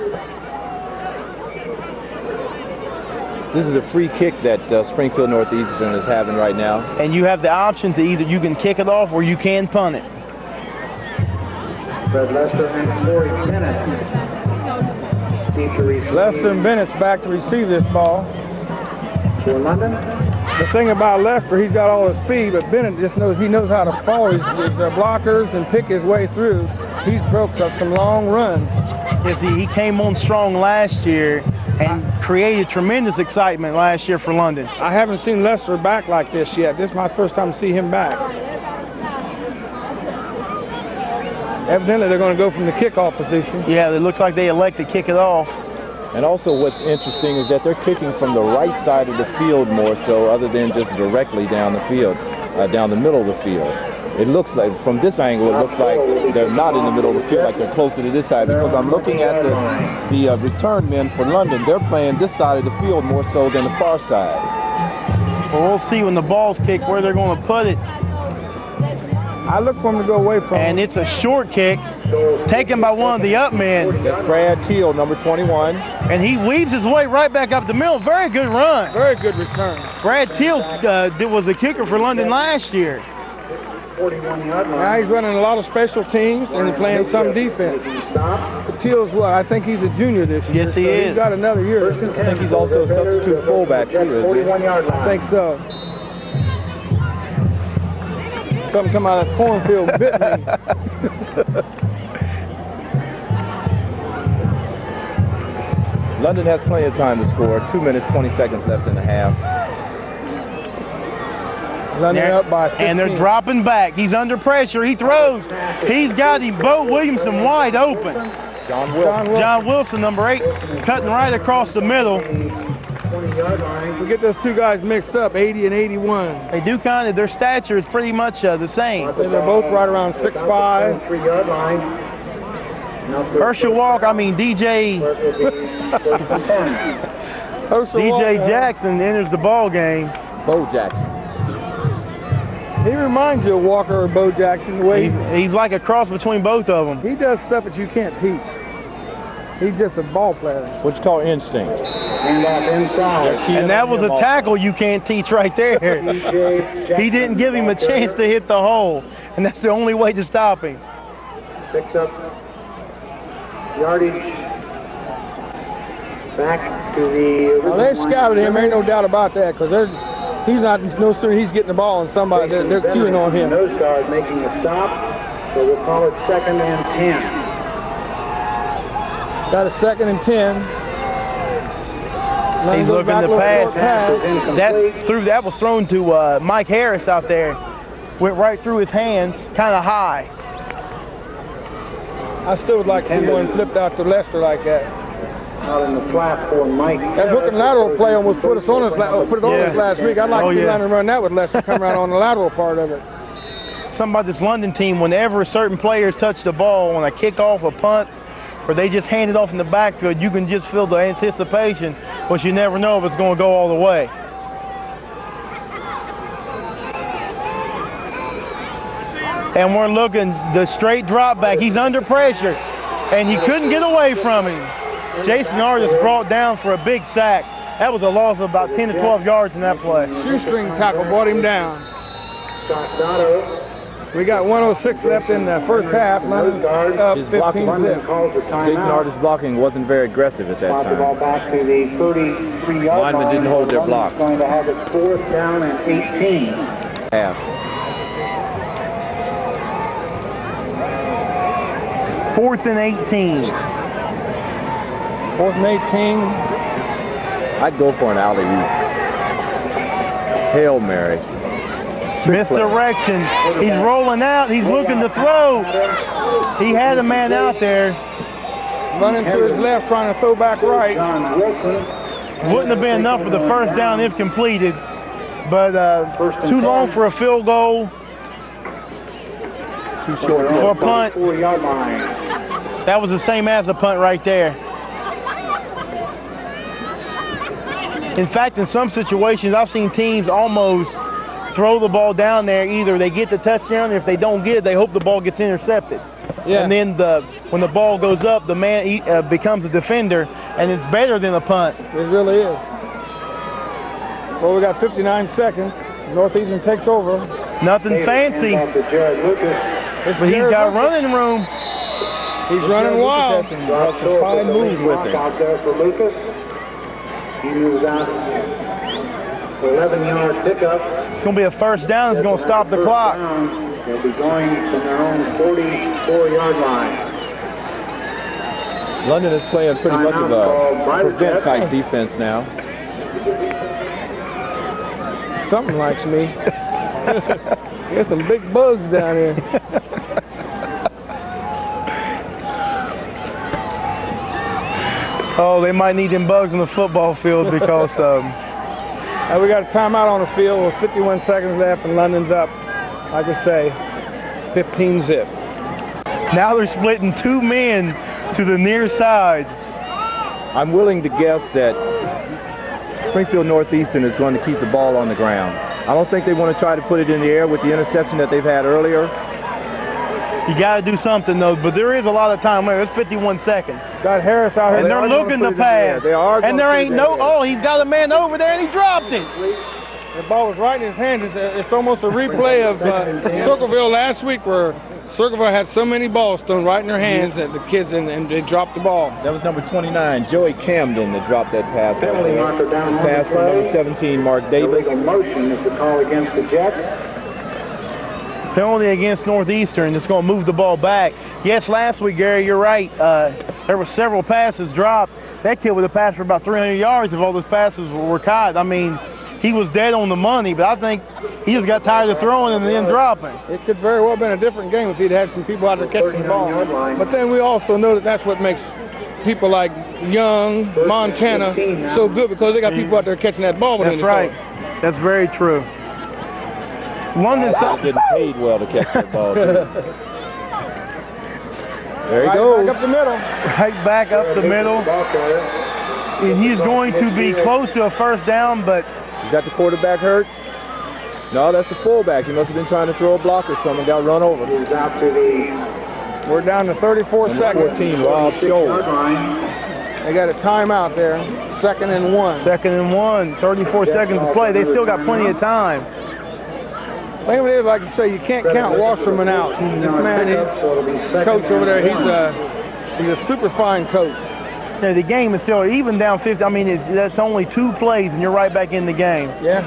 This is a free kick that Springfield Northeastern is having right now. And you have the option to either you can kick it off or you can punt it. Fred Lester and Corey Bennett. Lester and Bennett's back to receive this ball. For London. The thing about Lester, he's got all the speed, but Bennett just knows how to fall his blockers and pick his way through. He's broke up some long runs. Yes, he came on strong last year and created tremendous excitement last year for London. I haven't seen Lester back like this yet. This is my first time to see him back. Evidently, they're going to go from the kickoff position. Yeah, it looks like they elect to kick it off. And also what's interesting is that they're kicking from the right side of the field more so, other than just directly down the field, down the middle of the field. It looks like, from this angle, it looks like they're not in the middle of the field, like they're closer to this side, because I'm looking at the return men for London. They're playing this side of the field more so than the far side. Well, we'll see when the ball's kicked where they're going to put it. I look for him to go away from And it's a short kick taken by one of the up men. That's Brad Teal, number 21. And he weaves his way right back up the middle. Very good run. Very good return. Brad Teal was the kicker for London last year. 41-yard line. Now he's running a lot of special teams and playing some defense. But Teal's what? I think he's a junior this year. Yes, he so is. He's got another year. I think he's also a substitute fullback too, isn't he? 41-yard line. I think so. Something come out of that cornfield bit me. London has plenty of time to score. 2 minutes, 20 seconds left in the half. London up by 15. And they're dropping back. He's under pressure. He throws. He's got him, Bo Williamson, wide open. John Wilson. John Wilson, number 8, cutting right across the middle. 20-yard line. We get those two guys mixed up, 80 and 81. They do kind of, their stature is pretty much the same. They're both right around 6'5". 3-yard line. Herschel Walker, DJ Herschel Walker, Jackson enters the ball game. Bo Jackson. He reminds you of Walker or Bo Jackson. The way He's like a cross between both of them. he does stuff that you can't teach. He's just a ball player. What you call instinct. And off inside. And that was a tackle you can't teach right there. He didn't give him a chance to hit the hole, and that's the only way to stop him. Picks up yardage back to the. Well, they scouted him. Ain't no doubt about that, because he's not no sooner he's getting the ball and somebody they're queuing on him. Nose guard making a stop, so we'll call it 2nd and 10. Got a 2nd and 10. He's looking to pass. That was thrown to Mike Harris out there. Went right through his hands, kind of high. I still would like to see one flipped out to Lester like that. Out in the flat for Mike. That hook and lateral play almost put us on us last week. I'd like to see London run that with Lester come around on the lateral part of it. Something about this London team, whenever certain players touch the ball on a kickoff, a punt, or they just hand it off in the backfield, you can just feel the anticipation, but you never know if it's going to go all the way. And we're looking the straight drop back. He's under pressure, and he couldn't get away from him. Jason Artis brought down for a big sack. That was a loss of about 10 to 12 yards in that play. Shoestring tackle brought him down. We got 1:06 left in the first half. London's up 15-zip. Jason Artis' blocking wasn't very aggressive at that time. Back to the 33-yard line. Linemen didn't hold their blocks. Going to have it 4th down and 18. Half. 4th and 18. 4th and 18. I'd go for an alley-oop. Hail Mary. Misdirection. He's rolling out. He's looking to throw. He had a man out there. Running to his left, trying to throw back right. Wouldn't have been enough for the first down if completed, but too long for a field goal. Too short for a punt. That was the same as a punt right there. In fact, in some situations, I've seen teams almost throw the ball down there. Either they get the touchdown, if they don't get it, they hope the ball gets intercepted. Yeah. And then when the ball goes up, the man becomes a defender, and it's better than a punt. It really is. Well, we got 59 seconds. Northeastern takes over. Nothing fancy, but he's got running room. He's running wild. Some fine moves with him. He moves out. 11-yard pickup. It's going to be a first down. It's going to stop the clock. They'll be going from their own 44-yard line. London is playing pretty much of a prevent-type defense now. Something likes me. There's some big bugs down here. Oh, they might need them bugs on the football field because we got a timeout on the field with 51 seconds left, and London's up, like I say, 15-zip. Now they're splitting 2 men to the near side. I'm willing to guess that Springfield Northeastern is going to keep the ball on the ground. I don't think they want to try to put it in the air with the interception that they've had earlier. You got to do something, though, but there is a lot of time left. It's 51 seconds. Got Harris out here. And they're looking to pass. And there ain't he's got a man over there, and he dropped it. The ball was right in his hands. It's almost a replay of Circleville last week where Circleville had so many balls thrown right in their hands that the kids, and they dropped the ball. That was number 29, Joey Camden, that dropped that pass. Penalty marker down on pass the from play. number 17, Mark Davis. Illegal motion is the call against the Jets. Penalty against Northeastern. It's going to move the ball back. Yes, last week, Gary, you're right. There were several passes dropped. That kid would have passed for about 300 yards if all those passes were caught. I mean, he was dead on the money, but I think he just got tired of throwing and then dropping. It could very well have been a different game if he'd had some people out there catching the ball. But then we also know that that's what makes people like Young, Montana so good, because they got people out there catching that ball. That's right. That's very true. London's getting paid well to catch that ball, too. There he goes. Back up the middle. Right back up the middle. And he's going to be close to a first down, but Is that the quarterback hurt? No, that's the fullback. He must have been trying to throw a block or something. Got run over. Moves out to the We're down to 34 seconds. 14, Rob Scholl. They got a timeout there. 2nd and 1. 2nd and 1, 34 seconds to play. They still got plenty of time. Think of it, like I say, you can't count Wasserman out. This man, he's coach over there. He's a super fine coach. Now, the game is still even down 50. I mean, that's only 2 plays, and you're right back in the game. Yeah.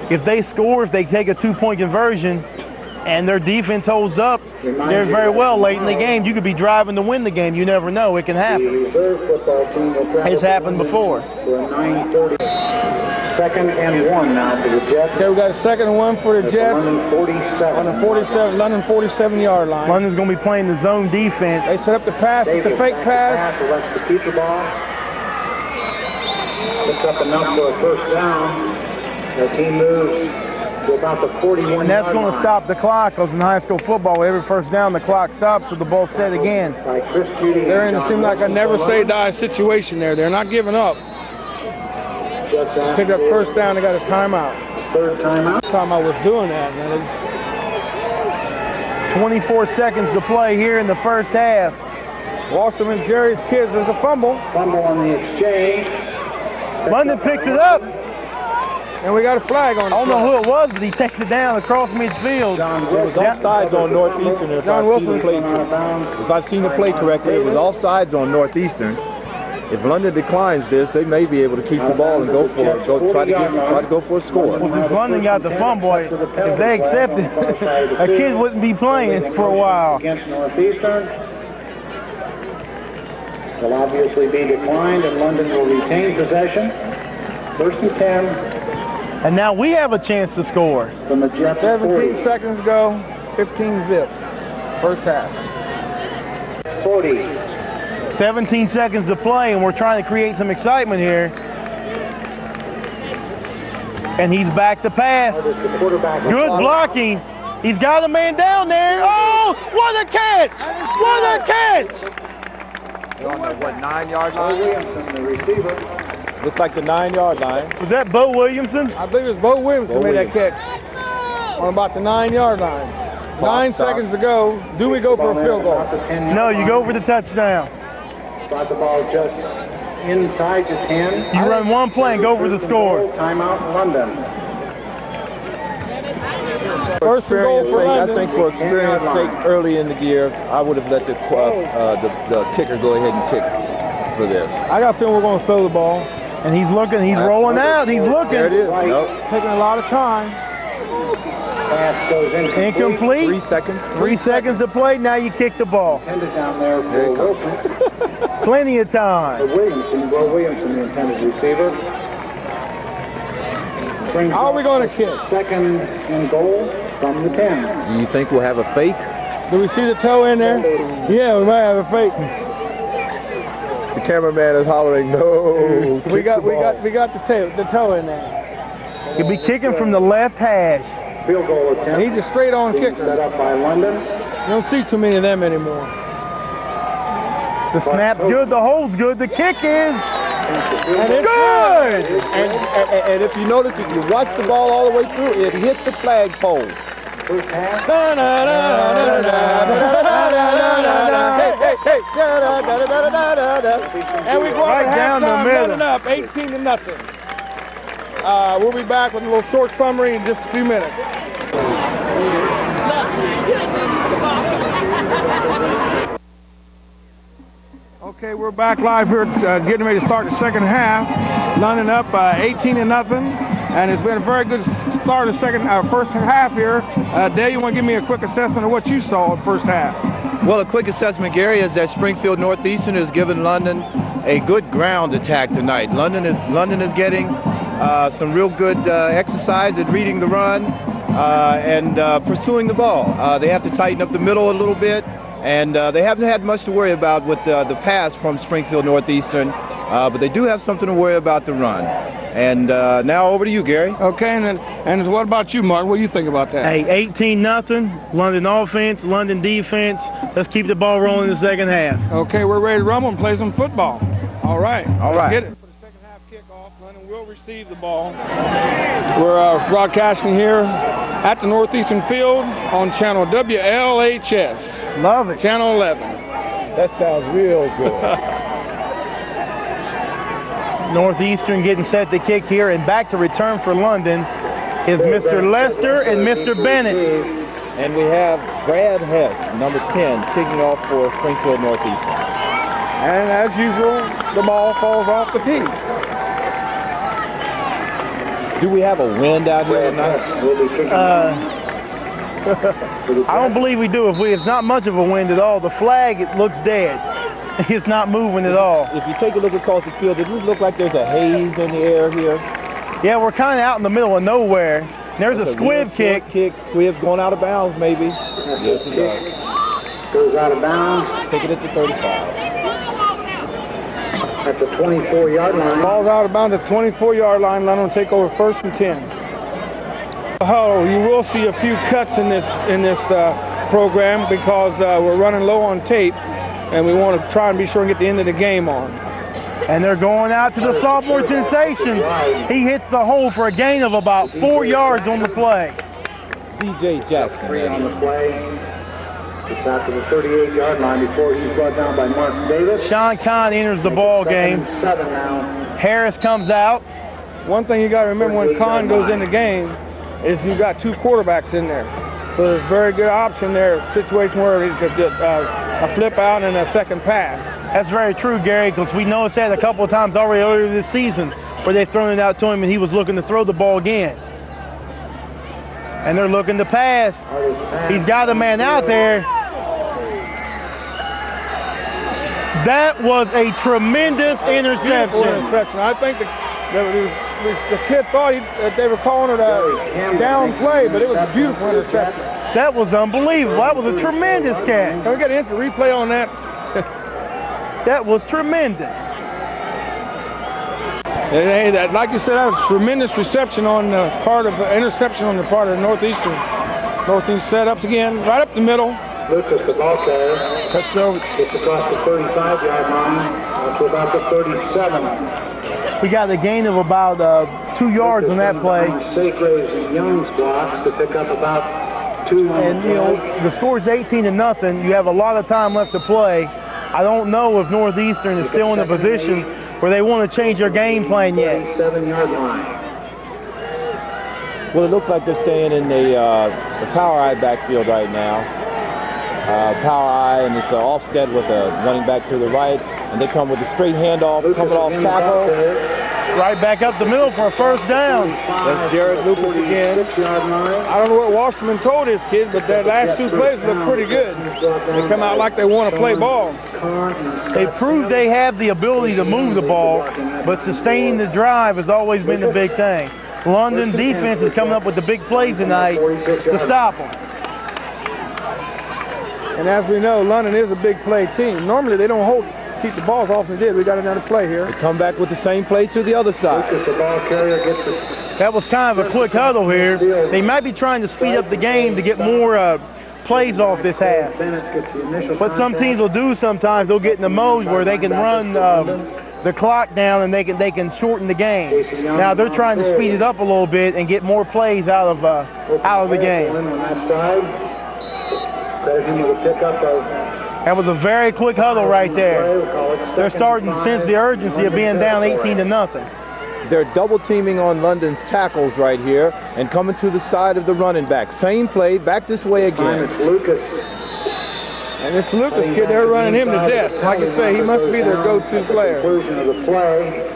If they score, if they take a 2-point conversion, and their defense holds up, they're very well late in the game. You could be driving to win the game. You never know. It can happen. It's happened before. 2nd and 1 now for the Jets. Okay, we got a 2nd and 1 for the Jets. On the 47, London 47-yard line. London's going to be playing the zone defense. They set up the pass. It's a fake pass. Elects to keep the ball. Picks up enough for a first down. The team moves to about the 41. And that's going to stop the clock, because in high school football, every first down, the clock stops, so the ball's set again. They're in, it seems like a never say die situation there. They're not giving up. Picked up first down, they got a timeout. Third timeout. Timeout was doing that. 24 seconds to play here in the first half. Wasserman, Jerry's kids, there's a fumble. Fumble on the exchange. London picks it up. And we got a flag on it. I don't know who it was, but he takes it down across midfield. It was offsides on Northeastern. If I've seen the play correctly, it was offsides on Northeastern. If London declines this, they may be able to keep the ball and try to go for a score. Well, since London got the fumble, if they accept it, a kid wouldn't be playing for a while. Against Northeastern. Will obviously be declined, and London will retain possession. 1st and 10. And now we have a chance to score. From the Jets. 17 seconds go, 15 zip. First half. 40. 17 seconds to play, and we're trying to create some excitement here. And he's back to pass. Good blocking. He's got a man down there. Oh, what a catch! What a catch! They're on the, 9-yard line? Williamson, the receiver. Looks like the 9-yard line. Was that Bo Williamson? I believe it was Bo Williamson who made that catch on about the 9-yard line. 9 seconds to go. Do we go for a field goal? No, you go for the touchdown. Got the ball just inside the 10. You run one play and go for the score. Timeout in London. First and goal for London. I think for experience sake, early in the year, I would have let the kicker go ahead and kick for this. I got a feeling we're going to throw the ball. And he's looking, he's rolling out, he's looking. There it is. Nope. Taking a lot of time. Pass goes Incomplete. 3 seconds. 3 seconds to play, now you kick the ball. Intended down there for Wilson. Plenty of time. Will Williamson, the intended receiver. How are we going to kick? 2nd and goal from the 10. Do you think we'll have a fake? Do we see the toe in there? Yeah, we might have a fake. The cameraman is hollering, no. We got the toe in there. He'll be kicking from the left hash. Field goal attempt. And he's a straight on kicker. Set up by London. You don't see too many of them anymore. The snap's good, the hold's good, the kick is good! And if you notice, if you watch the ball all the way through, it hit the flagpole. First half. And we go right down the middle. Up 18-0. We'll be back with a little short summary in just a few minutes. Okay, we're back live here. It's getting ready to start the second half. London up 18-0, and it's been a very good start of the first half here. Dale, you want to give me a quick assessment of what you saw in the first half? Well, a quick assessment, Gary, is that Springfield Northeastern has given London a good ground attack tonight. London is getting some real good exercise at reading the run and pursuing the ball. They have to tighten up the middle a little bit, and they haven't had much to worry about with the pass from Springfield Northeastern, but they do have something to worry about the run. And now over to you, Gary. Okay, and what about you, Martin? What do you think about that? Hey, 18-0, London offense, London defense. Let's keep the ball rolling in the second half. Okay, we're ready to rumble and play some football. All right. All right. Let's get it. For the second half kickoff, London will receive the ball. We're broadcasting here at the Northeastern Field on channel WLHS. Love it. Channel 11. That sounds real good. Northeastern getting set to kick here, and back to return for London is Mr. Lester and Mr. Bennett. And we have Brad Hess, number 10, kicking off for Springfield Northeastern. And as usual, the ball falls off the tee. Do we have a wind out here tonight? I don't believe we do. It's not much of a wind at all. The flag, it looks dead. It's not moving at all. If you take a look across the field, does it look like there's a haze in the air here? Yeah, we're kind of out in the middle of nowhere. There's a squib kick. Squib's going out of bounds, maybe. Yes, it does. Goes out of bounds. Take it at the 35. At the 24-yard line. Ball's out of bounds at the 24-yard line. London will take over 1st and 10. Oh, you will see a few cuts in this program because we're running low on tape, and we want to try and be sure and get the end of the game on. And they're going out to the sophomore sensation. He hits the hole for a gain of about 4 yards on the play. DJ Jackson. 3 on the play. It's out to the 38-yard line before he's brought down by Mark Davis. Sean Kahn enters the ball game. 7 now. Harris comes out. One thing you got to remember when Kahn goes in the game is you got 2 quarterbacks in there. So there's a very good option there, situation where he could get a flip out and a second pass. That's very true, Gary, because we noticed that a couple of times already earlier this season where they've thrown it out to him and he was looking to throw the ball again. And they're looking to pass. He's got a man out there. That was a tremendous interception. I think the kid thought that they were calling it a down play, but it was a beautiful interception. That was unbelievable. That was a tremendous catch. Can we get an instant replay on that? That was tremendous. Hey, like you said, that was tremendous reception on the part of interception on the part of Northeastern. Northeastern set up again, right up the middle. Lucas, the ball carrier, Cuts over. gets across the 35-yard line to about the 37. We got a gain of about 2 yards on that play. Sacred's and Young's blocks to pick up about 2 on And, you know, the score's 18-0. You have a lot of time left to play. I don't know if Northeastern is still in a position where they want to change their game plan yet. 7-yard line. Well, it looks like they're staying in the power eye backfield right now. Power eye, and it's offset with a running back to the right, and they come with a straight handoff, coming off tackle. Right back up the middle for a 1st down. That's Jared Lucas again. I don't know what Wasserman told his kids, but their last 2 plays look pretty good. They come out like they want to play ball. They proved they have the ability to move the ball, but sustaining the drive has always been the big thing. London defense is coming up with the big plays tonight to stop them. And as we know, London is a big play team. Normally they don't keep the balls off, and did. We got another play here. They come back with the same play to the other side. Lucas, the ball carrier, gets it. That was kind of a quick huddle here. They might be trying to speed up the game to get more plays off this half. What some teams will do sometimes, they'll get in the mode where they can run the clock down and they can shorten the game. Now they're trying to speed it up a little bit and get more plays out of the game. That was a very quick huddle right there. They're starting to sense the urgency of being down 18-0. They're double teaming on London's tackles right here and coming to the side of the running back. Same play, back this way again. It's Lucas. And this Lucas kid, they're running him to death. Like I say, he must be their go-to player. Conclusion of the play.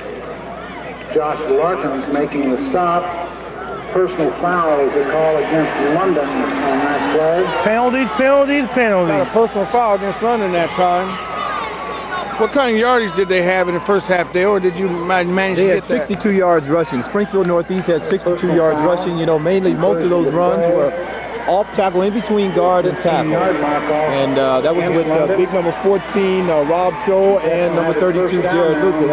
Josh Larkin's making the stop. Personal foul is a call against London on that play. Penalties. Got a personal foul against London that time. What kind of yardage did they have in the first half there, or did you manage to get that? They had 62 yards rushing. Springfield Northeast had 62 yards rushing. You know, mainly most of those runs were off tackle, in between guard and tackle. And that was with big number 14, Rob Scholl, and number 32, Jared Lucas.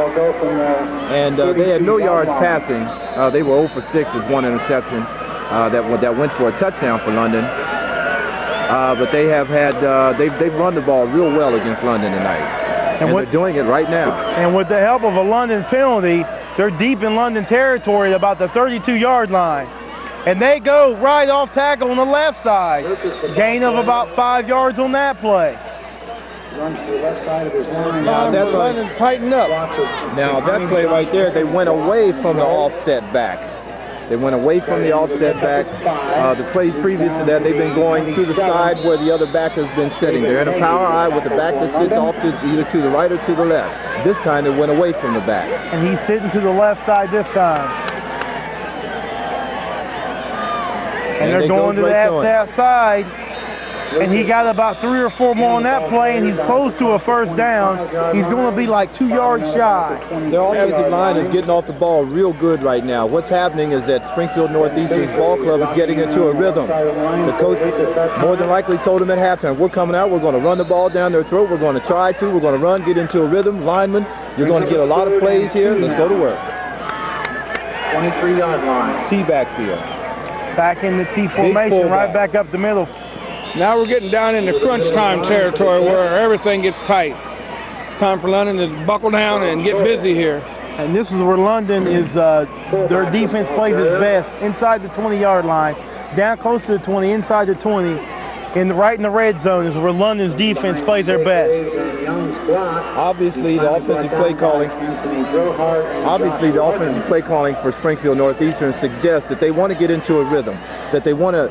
And they had no yards passing. They were 0 for 6 with 1 interception that went for a touchdown for London. But they have had, they've run the ball real well against London tonight. And they're doing it right now. And with the help of a London penalty, They're deep in London territory at about the 32-yard line. And they go right off tackle on the left side. Gain of about 5 yards on that play. Runs to the left side of his line. Now that London tighten up. Now that play right there, they went away from the offset back. They went away from the offset back. The plays previous to that, they've been going to the side where the other back has been sitting. They're in a power eye with the back that sits off to either to the right or to the left. This time they went away from the back. And he's sitting to the left side this time. And they're going to that side. And he got about 3 or 4 more on that play, and he's close to a first down. He's going to be like 2 yards shy. Their offensive line is getting off the ball real good right now. What's happening is that Springfield Northeastern's ball club is getting into a rhythm. The coach more than likely told them at halftime, we're coming out, we're going to run the ball down their throat, we're going to try to, we're going to run, get into a rhythm. Linemen, you're going to get a lot of plays here. Let's go to work. 23-yard line. T backfield. Back in the T formation, right back up the middle. Now we're getting down into crunch time territory where everything gets tight. It's time for London to buckle down and get busy here. And this is where London is, their defense plays its best, inside the 20-yard line, down close to the 20, inside the 20, right in the red zone is where London's defense plays their best. Obviously, the offensive play calling for Springfield Northeastern suggests that they want to get into a rhythm, that they want to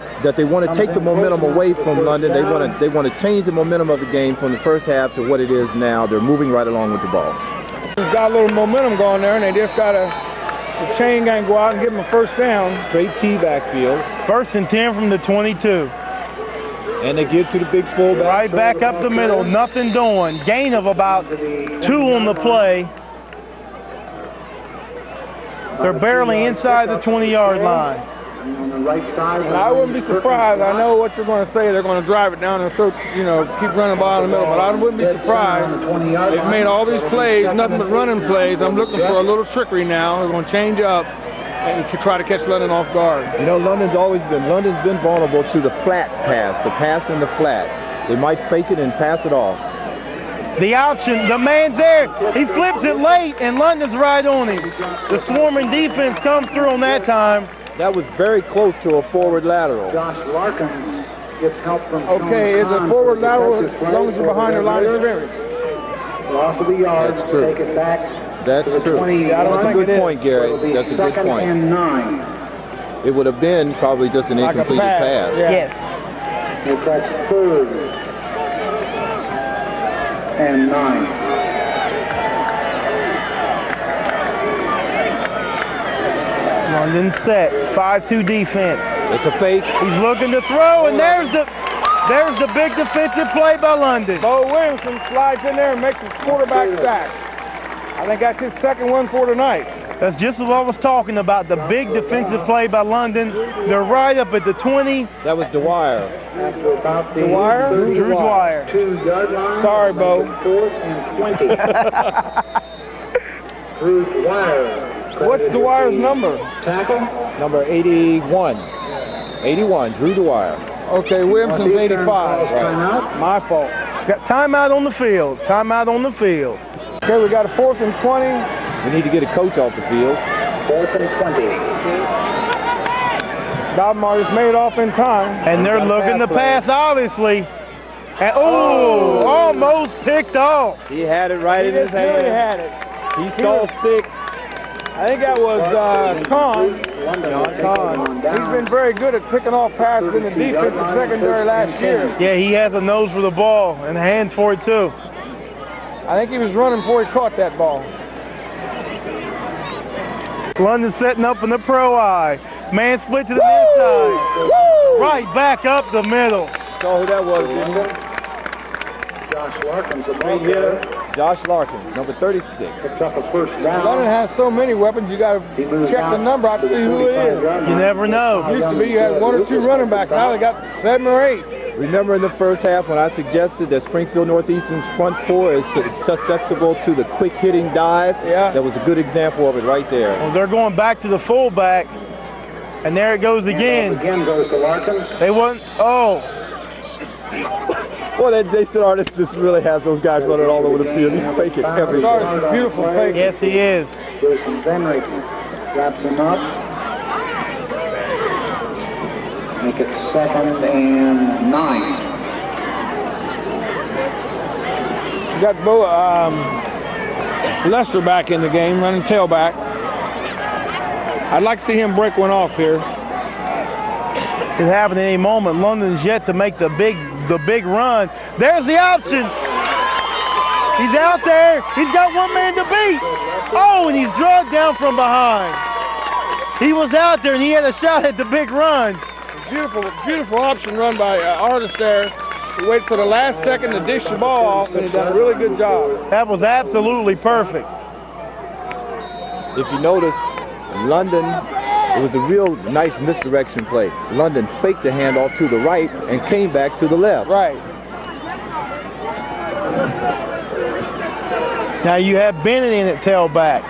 take the momentum away from London. They want to change the momentum of the game from the first half to what it is now. They're moving right along with the ball. It's got a little momentum going there, and they just got the chain gang go out and give them a first down. Straight T backfield. 1st and 10 from the 22. And they give to the big fullback. Right back up the middle, nothing doing. Gain of about 2 on the play. They're barely inside the 20-yard line. On the right side. And I wouldn't be surprised. I know what you're going to say. They're going to drive it down and throw, keep running the ball in the middle. But I wouldn't be surprised. They've made all these plays, nothing but running plays. I'm looking for a little trickery now. They're going to change up and try to catch London off guard. London's been vulnerable to the flat pass, the pass in the flat. They might fake it and pass it off. The option, the man's there. He flips it late, and London's right on him. The swarming defense comes through on that time. That was very close to a forward lateral. Josh Larkin gets help from. Okay, is a forward lateral as long as you're behind the line of scrimmage? Loss of the yards. That's true. Take it back. That's true. That's a good point, Gary. That's a good point. 2nd and 9. It would have been probably just an incompleted pass. Yeah. Yes. It's that 3rd and 9. London set, 5-2 defense. It's a fake. He's looking to throw, and there's the big defensive play by London. Bo Williamson slides in there and makes a quarterback sack. I think that's his 2nd one for tonight. That's just what I was talking about, the big defensive play by London. They're right up at the 20. That was Dwyer. Dwyer? Drew Dwyer. 2-yard line. Sorry, Bo. 4th and 20. Drew Dwyer. What's Dwyer's number? Tackle. Number 81. 81, Drew Dwyer. Okay, Williamson's 85. Timeout. My fault. Got timeout on the field. Timeout on the field. Okay, we got a 4th and 20. We need to get a coach off the field. 4th and 20. Dobmar just made it off in time. And they're looking to pass, obviously. And, almost picked off. He had it right in his He really hand. had it. He saw 6. I think that was Kahn. John Kahn. He's been very good at picking off passes in the defensive secondary last year. Yeah, he has a nose for the ball and hands for it too. I think he was running before he caught that ball. London setting up in the pro eye. Man split to the near side. Right back up the middle. Saw who that was, didn't you? Josh Larkin's a Great hitter. Josh Larkin, number 36. Picks up a 1st down. London has so many weapons, you got to check the number out to see who it is. You never know. Used to be you had 1 or 2 running backs. Now they got 7 or 8. Remember in the first half when I suggested that Springfield Northeastern's front 4 is susceptible to the quick hitting dive? Yeah. That was a good example of it right there. Well, they're going back to the fullback, and there it goes again. Again goes to Larkin. They want, Boy, that Jason Artist just really has those guys running all over the field. He's faking everything. Artist is beautiful fake. Yes, he is. Jason Zenrick wraps him up. Make it 2nd and 9. We got Lester back in the game, running tailback. I'd like to see him break one off here. Could happen at any moment. London's yet to make the big run. There's the option. He's out there. He's got one man to beat. Oh, and he's dragged down from behind. He was out there and he had a shot at the big run. Beautiful, beautiful option run by Artist there. He waited for the last second to dish the ball off, and he done a really good job. That was absolutely perfect. If you notice, London, it was a real nice misdirection play. London faked the handoff to the right and came back to the left. Right. Now you have Bennett in at tailback.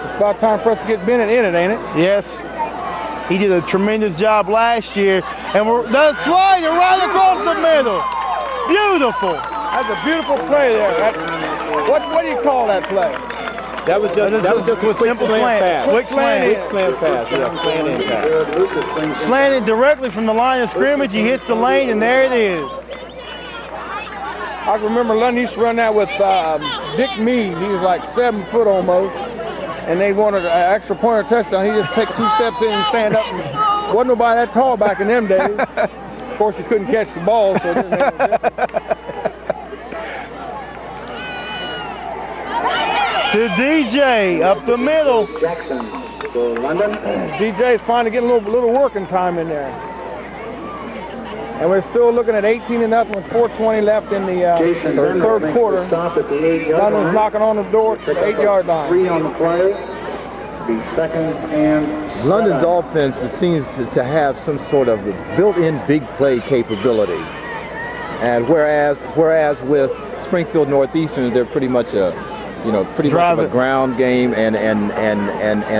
It's about time for us to get Bennett in it, ain't it? Yes. He did a tremendous job last year. And the slider right across the middle. Beautiful. That's a beautiful play there. What do you call that play? That was just a quick simple slant pass. Quick slant. Quick slant pass. Yeah, slant in pass. Slanted directly from the line of scrimmage. He hits the lane, and there it is. I can remember London used to run that with Dick Meade. He was like 7 foot almost. And they wanted an extra point or touchdown. He just take 2 steps in and stand up. And wasn't nobody that tall back in them days. Of course, he couldn't catch the ball, so it didn't make no difference. To DJ up the middle. Jackson for London. DJ's finally getting a little working time in there. And we're still looking at 18-0 with 4:20 left in the third quarter. London's knocking on the door to the 8-yard line. 3 on the play. Be 2nd and 7. London's offense seems to have some sort of built-in big play capability. And whereas with Springfield Northeastern, they're pretty much a ground game, and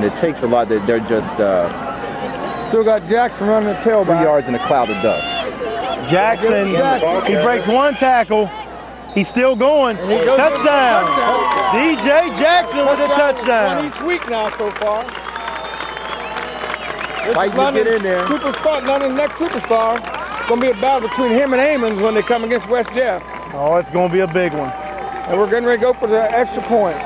it takes a lot. That they're just still got Jackson running the tailback. 3 yards in a cloud of dust. Jackson, he breaks one tackle. He's still going. Touchdown. DJ Jackson with a touchdown. Each week now so far. Fighting to get in there. Superstar, London's next superstar. It's going to be a battle between him and Amons when they come against West Jeff. Oh, it's going to be a big one. And we're getting ready to go for the extra point.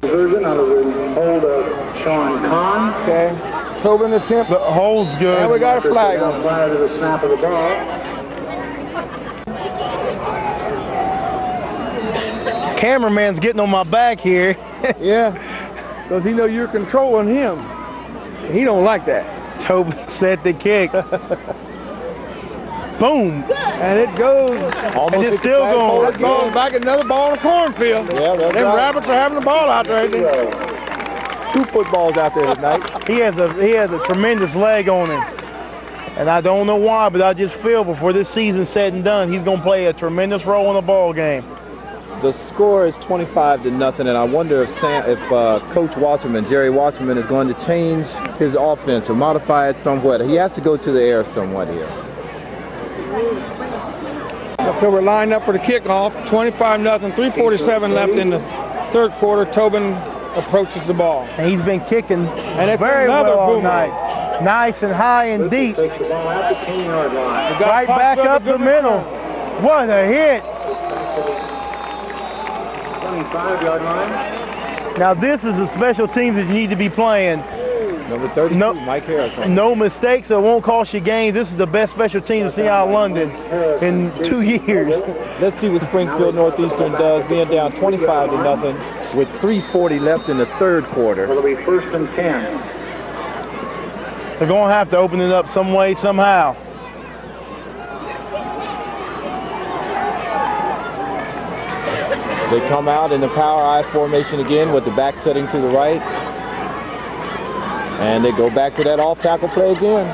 Version out of the hold of Sean Kahn. Okay. Tobin attempt. The hold's good. And we got a flag on it. Prior to the snap of the ball. Cameraman's getting on my back here. Yeah, because he know you're controlling him. He don't like that. Tobin set the kick. Boom. And it goes. Almost And it's still going. It goes back another ball in the cornfield. Yeah, that's Them right. rabbits are having the ball out there. Ain't they? 2 footballs out there tonight. He has a tremendous leg on him. And I don't know why, but I just feel before this season's said and done, he's going to play a tremendous role in the ball game. The score is 25-0, and I wonder if Coach Wasserman, Jerry Wasserman, is going to change his offense or modify it somewhat. He has to go to the air somewhat here. Okay, we're lined up for the kickoff. 25-0, 3:47 left in the third quarter. Tobin approaches the ball. And he's been kicking it's very another well all boomer. night. Nice and high and deep. Takes the ball out the 10-yard line. Right back up the middle. What a hit. 25-yard line. Now this is the special teams that you need to be playing. Number 32, Mike Harrison. No mistakes, so it won't cost you games. This is the best special team to see out of London in 2 years. Let's see what Springfield Northeastern does, being down 25-0 with 3:40 left in the third quarter. It'll be 1st and 10. They're going to have to open it up some way, somehow. They come out in the power I formation again with the back setting to the right. And they go back to that off-tackle play again.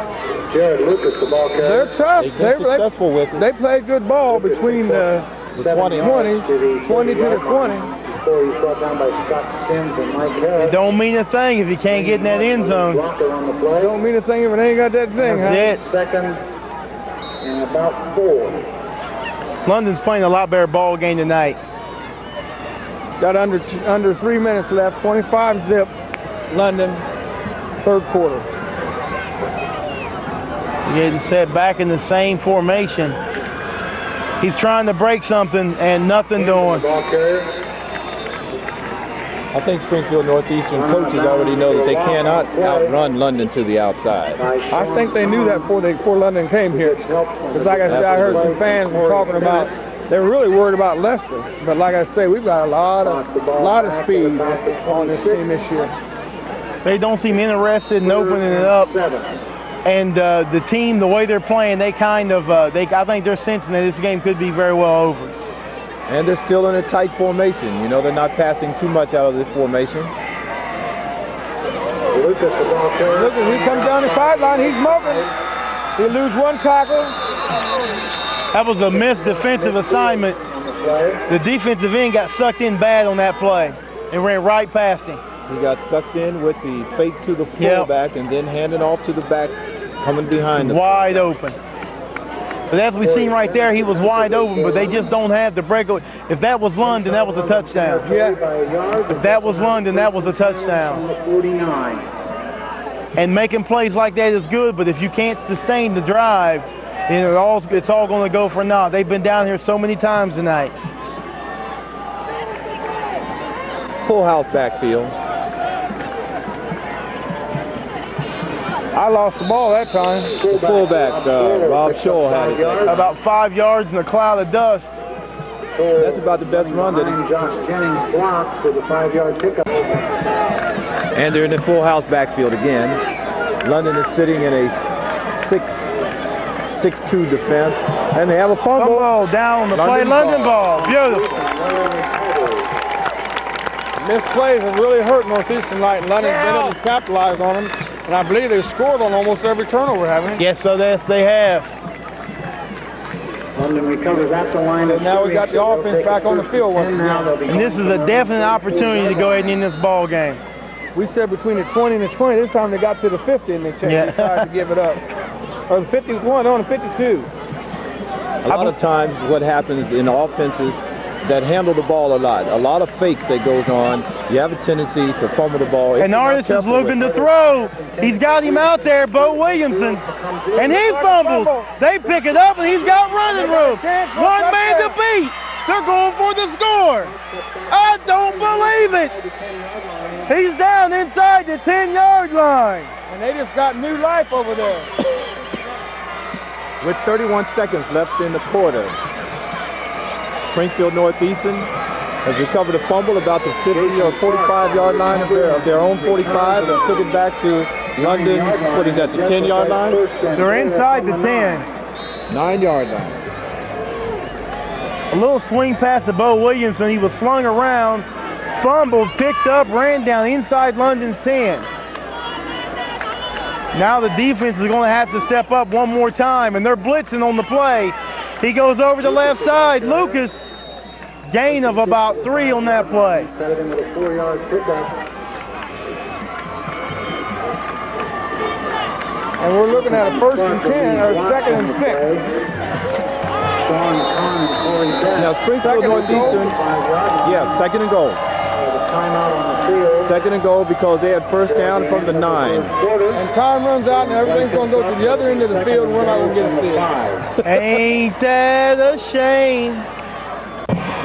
Jared Lucas, the ball carrier. They're tough. They've been successful with it. They played good ball between the 20 to the 20. Before he's brought down by Scott Sims and Mike Harris. It don't mean a thing if you can't get in that end zone. Blocker on the play. Don't mean a thing if it ain't got that thing. That's it. 2nd and about 4. London's playing a lot better ball game tonight. Got under 3 minutes left, 25-zip, London, third quarter. Getting set back in the same formation. He's trying to break something and nothing doing. I think Springfield Northeastern coaches already know that they cannot outrun London to the outside. I think they knew that before London came here. Because like I said, I heard some fans talking about, they were really worried about Leicester. But like I say, we've got a lot of speed on this team this year. They don't seem interested in opening it up. And the team, the way they're playing, they kind of, I think they're sensing that this game could be very well over. And they're still in a tight formation. You know, they're not passing too much out of this formation. Look, as he comes down the sideline, he's smoking. He lose one tackle. That was a missed defensive assignment. The defensive end got sucked in bad on that play and ran right past him. He got sucked in with the fake to the fullback and then handing off to the back coming behind him. Wide open. But as we've seen right there, he was wide open, but they just don't have the breakaway. If that was London, that was a touchdown. Yeah. If that was London, that was a touchdown. And making plays like that is good, but if you can't sustain the drive, then it's all going to go for naught. They've been down here so many times tonight. Full house backfield. I lost the ball that time. The fullback, Rob Shaw, had it. About 5 yards in a cloud of dust. That's about the best run that he's. Josh Jennings blocked for the 5-yard pickup. And they're in the full house backfield again. London is sitting in a 6-2 defense. And they have a fumble. Down on the play. London ball. Beautiful. Missed plays have really hurt Northeastern tonight, and London's been able to capitalize on them. And I believe they've scored on almost every turnover, haven't they? Yes, so they have. London recovers at the line. So now we got the offense back on the field once again. And this is a definite opportunity to go ahead and end this ball game. We said between the 20 and the 20. This time they got to the 50 and they decided to give it up. Or the 51 on the 52. A lot of times what happens in offenses that handle the ball a lot of fakes that goes on, you have a tendency to fumble the ball. And Artis is looking to throw. He's got him out there, Bo Williamson, and he fumbles. They pick it up, and he's got running room. One man to beat. They're going for the score. I don't believe it. He's down inside the 10-yard line. And they just got new life over there. With 31 seconds left in the quarter, Springfield Northeastern has recovered a fumble about the 50 or 45-yard line of their own 45 and took it back to London's, what is that, the 10-yard line? They're inside the 10. 9-yard line. A little swing pass to Bo Williamson. He was slung around, fumbled, picked up, ran down inside London's 10. Now the defense is going to have to step up one more time, and they're blitzing on the play. He goes over the left side. Lucas, gain of about 3 on that play. And we're looking at a 1st and 10 or 2nd and 6. Now Springfield Northeastern, 2nd and goal. Second and goal because they had first down from the 9. And time runs out and everything's going to go to the other end of the field and we're not going to get to see it. Ain't that a shame?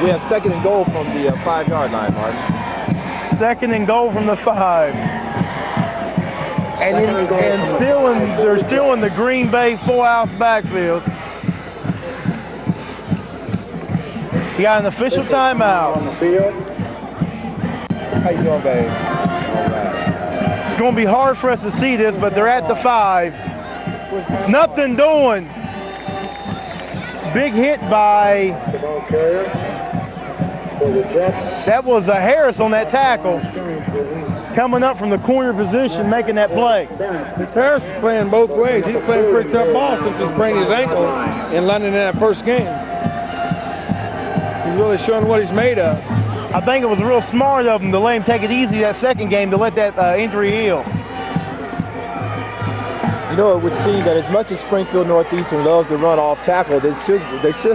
We have second and goal from the 5-yard line, Martin. Second and goal from the 5. And they're still in the Green Bay full-house backfield. You got an official timeout. How you doing, babe? All right. It's going to be hard for us to see this, but they're at the 5. Nothing doing. Big hit by, that was a Harris on that tackle. Coming up from the corner position, making that play. This Harris is playing both ways. He's playing pretty tough ball since he sprained his ankle in London in that first game. He's really showing what he's made of. I think it was real smart of him to let him take it easy that second game to let that injury heal. You know, it would seem that as much as Springfield Northeastern loves to run off tackle, they should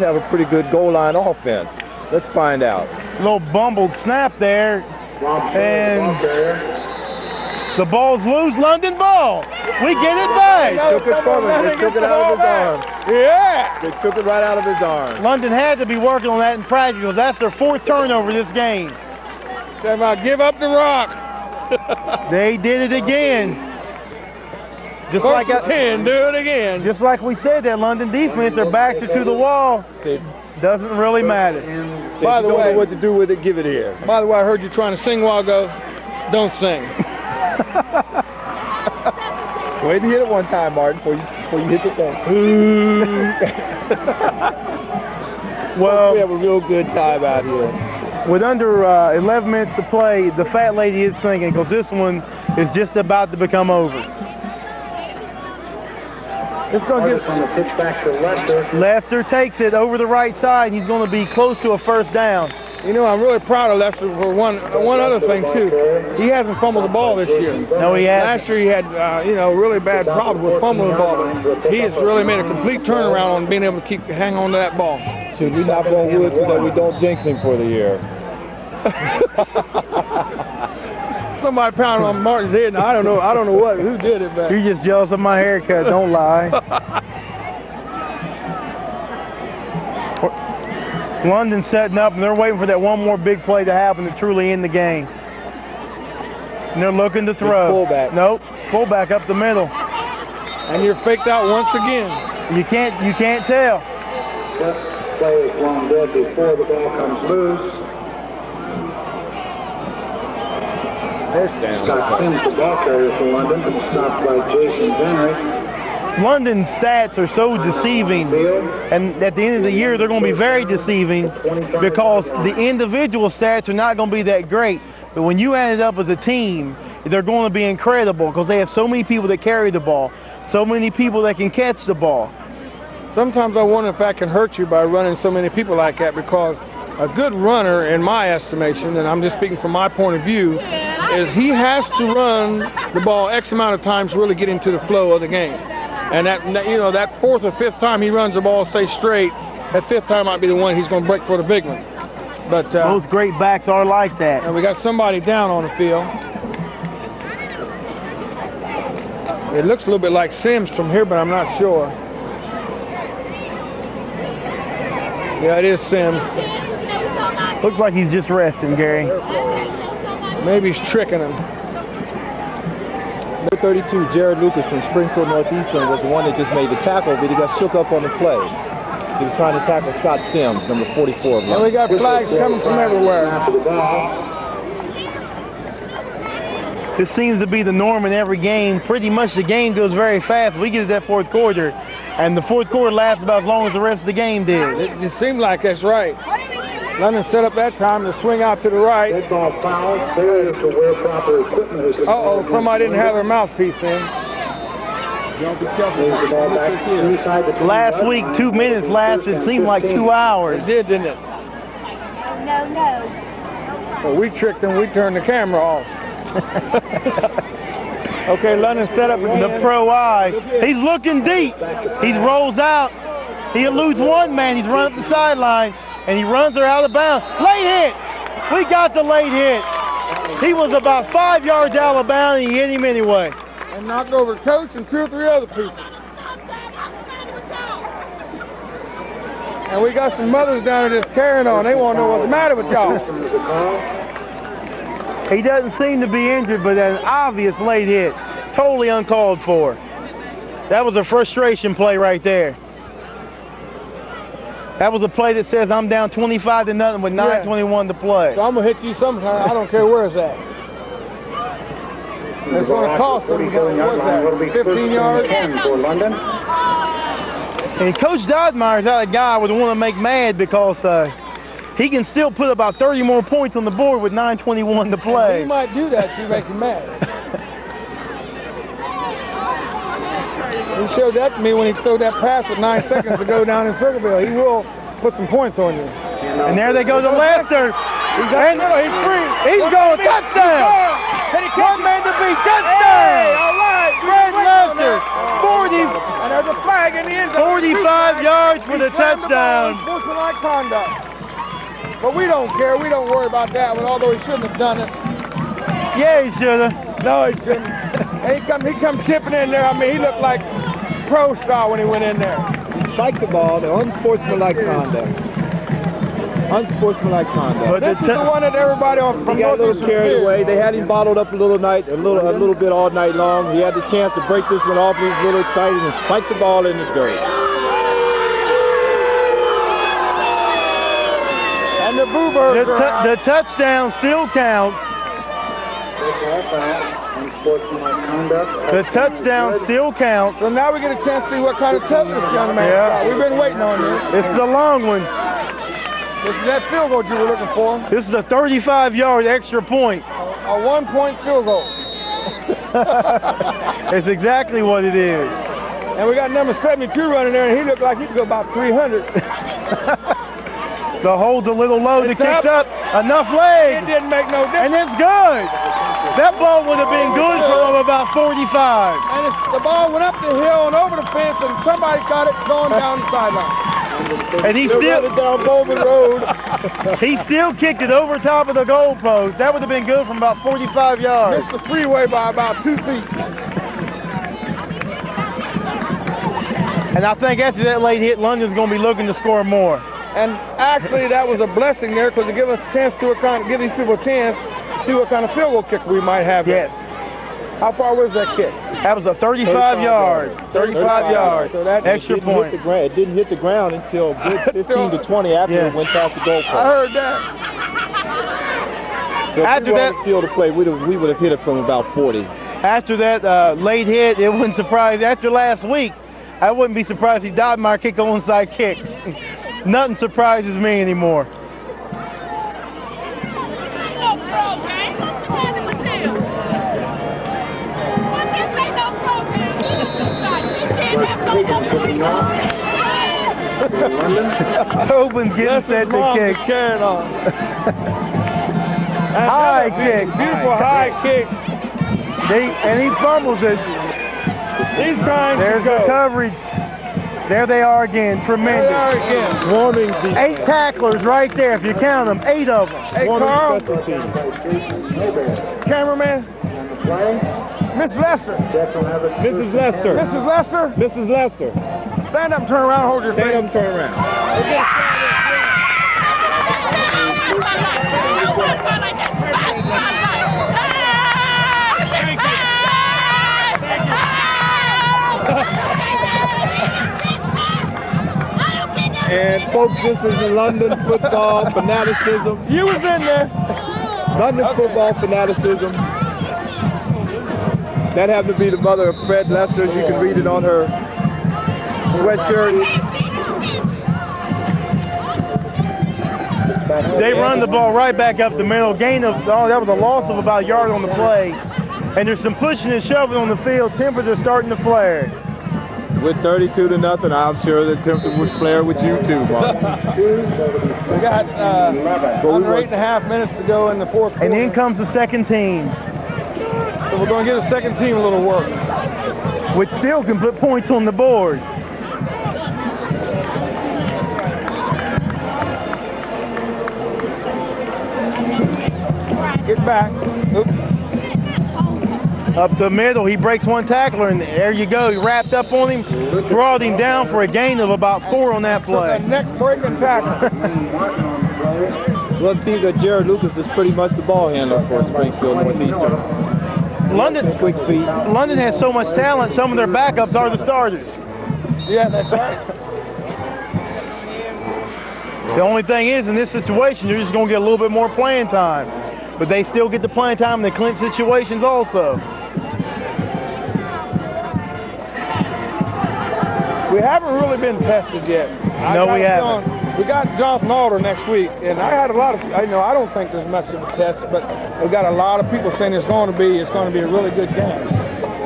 have a pretty good goal line offense. Let's find out. A little bumbled snap there, and the ball's loose. London ball. We get it back. They took it from him. They took it out of his arm. Yeah. They took it right out of his arm. London had to be working on that in practice because that's their 4th turnover this game. Say about give up the rock. They did it again. Just like 10, do it again. Just like we said, that London defense, their backs are to the wall. Doesn't really matter. By the way, don't know what to do with it, give it here. By the way, I heard you trying to sing a while ago. Don't sing. Go ahead and hit it one time, Martin, before you hit the thing. Well, we have a real good time out here. With under 11 minutes to play, the fat lady is singing because this one is just about to become over. It's going to get from the pitch back to Lester. Lester takes it over the right side, and he's going to be close to a first down. You know, I'm really proud of Lester for one other thing, too. He hasn't fumbled the ball this year. No, he hasn't. Last year he had, really bad problems with fumbling the ball. But he has really made a complete turnaround on being able to hang on to that ball. Should we knock on wood so that we don't jinx him for the year? Somebody pounded on Martin's head, and I don't know who did it, but You're just jealous of my haircut, don't lie. London's setting up, and they're waiting for that one more big play to happen to truly end the game. And they're looking to throw. Fullback. Nope, fullback up the middle. And you're faked out once again. You can't tell. That play is long dead before the ball comes loose. First down. Scott Sims, the ball carrier for London, stopped by Jason Venry. London's stats are so deceiving, and at the end of the year they're going to be very deceiving because the individual stats are not going to be that great. But when you add it up as a team, they're going to be incredible because they have so many people that carry the ball, so many people that can catch the ball. Sometimes I wonder if that can hurt you by running so many people like that, because a good runner, in my estimation, and I'm just speaking from my point of view, is he has to run the ball X amount of times to really get into the flow of the game. And that 4th or 5th time he runs the ball, stay straight, that 5th time might be the one he's going to break for the big one. But those great backs are like that. And we got somebody down on the field. It looks a little bit like Sims from here, but I'm not sure. Yeah, it is Sims. Looks like he's just resting, Gary. Maybe he's tricking him. Number 32, Jared Lucas from Springfield Northeastern, was the one that just made the tackle, but he got shook up on the play. He was trying to tackle Scott Sims, number 44 of And we got flags coming from everywhere. This seems to be the norm in every game. Pretty much the game goes very fast. We get to that 4th quarter, and the 4th quarter lasts about as long as the rest of the game did. It seemed like that's right. London set up that time to swing out to the right. Football foul, failure to wear proper equipment. Uh-oh, somebody didn't have their mouthpiece in. Don't be careful. Last week, 2 minutes lasted, seemed like 2 hours. It did, didn't it? No. Well, we tricked them. We turned the camera off. Okay, London set up again. The pro eye. He's looking deep. He rolls out. He eludes one man. He's run up the sideline, and he runs her out of bounds. Late hit. We got the late hit. He was about 5 yards out of bounds, and he hit him anyway. And knocked over coach and 2 or 3 other people. And we got some mothers down there just carrying on. They want to know what's the matter with y'all. He doesn't seem to be injured, but an obvious late hit. Totally uncalled for. That was a frustration play right there. That was a play that says I'm down 25-0 with 9:21 to play. So I'm going to hit you sometime. I don't care where it's at. It's going to cost them. What's that, 15 yards? For London. And Coach Dodmeyer's out a guy would want to make mad because he can still put about 30 more points on the board with 9:21 to play. He might do that to make him mad. He showed that to me when he threw that pass with 9 seconds to go down in Circleville. He will put some points on you. And there they go to Lester. He's free. He's going touchdown. One man to beat, touchdown. All right. Fred Lester, for the He slammed the ball, touchdown. unsportsmanlike conduct. But we don't care. We don't worry about that one, although he shouldn't have done it. Yeah, he should have. No, he shouldn't. And he come tipping in there. I mean, he looked like pro style when he went in there. He spiked the ball, the unsportsmanlike conduct. Unsportsmanlike conduct. But This is the one that everybody from He got a little Northeastern carried feared. away. They had him bottled up a little bit all night long. He had the chance to break this one off. He was a little excited and spiked the ball in the dirt. And the Boo Birds are out. The touchdown still counts. The touchdown still counts. So now we get a chance to see what kind of toughness this young man got. We've been waiting on this. This is a long one. This is that field goal you were looking for. This is a 35-yard extra point. A 1-point field goal. It's exactly what it is. And we got number 72 running there, and he looked like he could go about 300. The hold a little low, the It's kick's up. up, enough It leg, didn't make no and difference. it's good. That ball would have been good from about 45. And the ball went up the hill and over the fence, and somebody caught it going down the sideline. And he They're still running down Bowman Road. he still kicked it over top of the goalpost. That would have been good from about 45 yards. Missed the freeway by about 2 feet. And I think after that late hit, London's going to be looking to score more. And actually, that was a blessing there because it gave us a chance to give these people a chance to see what kind of field goal kick we might have. Yes. How far was that kick? That was a 35 yard. 35 yards. So that Extra point. It didn't hit the ground until a good 15 to 20 after it went past the I goalpost. heard that. So if After we were that- on the field to play, we would have hit it from about 40. After that late hit, it wouldn't surprise. After last week, I wouldn't be surprised if he died my kick onside kick. Nothing surprises me anymore. No program. What's wrong with you? What this ain't no program. You can't have no Open's getting set to Mom kick. is carrying on. High Another kick. Beautiful high kick. And he fumbles it. He's trying There's to go. the coverage. There they are again. There Tremendous. they are again. Swarming defense. 8 tacklers right there. If you count them, 8 of them. Hey, Carl, Swarming special teams. cameraman. Miss Lester. Mrs. Lester. Mrs. Lester, Mrs. Lester. stand up and turn around, hold your Stand up thing. and turn around. And folks, this is London football fanaticism. You was in there. London football fanaticism. That happened to be the mother of Fred Lester. You can read it on her sweatshirt. They run the ball right back up the middle. Gain of, that was a loss of about a yard on the play. And there's some pushing and shoving on the field. Tempers are starting to flare. With 32 to nothing, I'm sure the temperature would flare with you too, Mark. We got under 8.5 minutes to go in the fourth quarter. And in comes the second team, So we're going to give the second team a little work. which still can put points on the board. Get back. Oops. Up the middle, he breaks one tackler, and there you go. He wrapped up on him, brought him down for a gain of about 4 on that A play. neck-breaking tackle. Well, it seems that Jared Lucas is pretty much the ball handler for Springfield Northeastern. London, Quick feet. London has so much talent, some of their backups are the starters. Yeah, that's right. The only thing is, in this situation, you're just going to get a little bit more playing time. But they still get the playing time in the clinch situations also. We haven't really been tested yet. No, we haven't. We got Jonathan Alder next week, and I had a lot of, I don't think there's much of a test, but we got a lot of people saying it's going to be a really good game.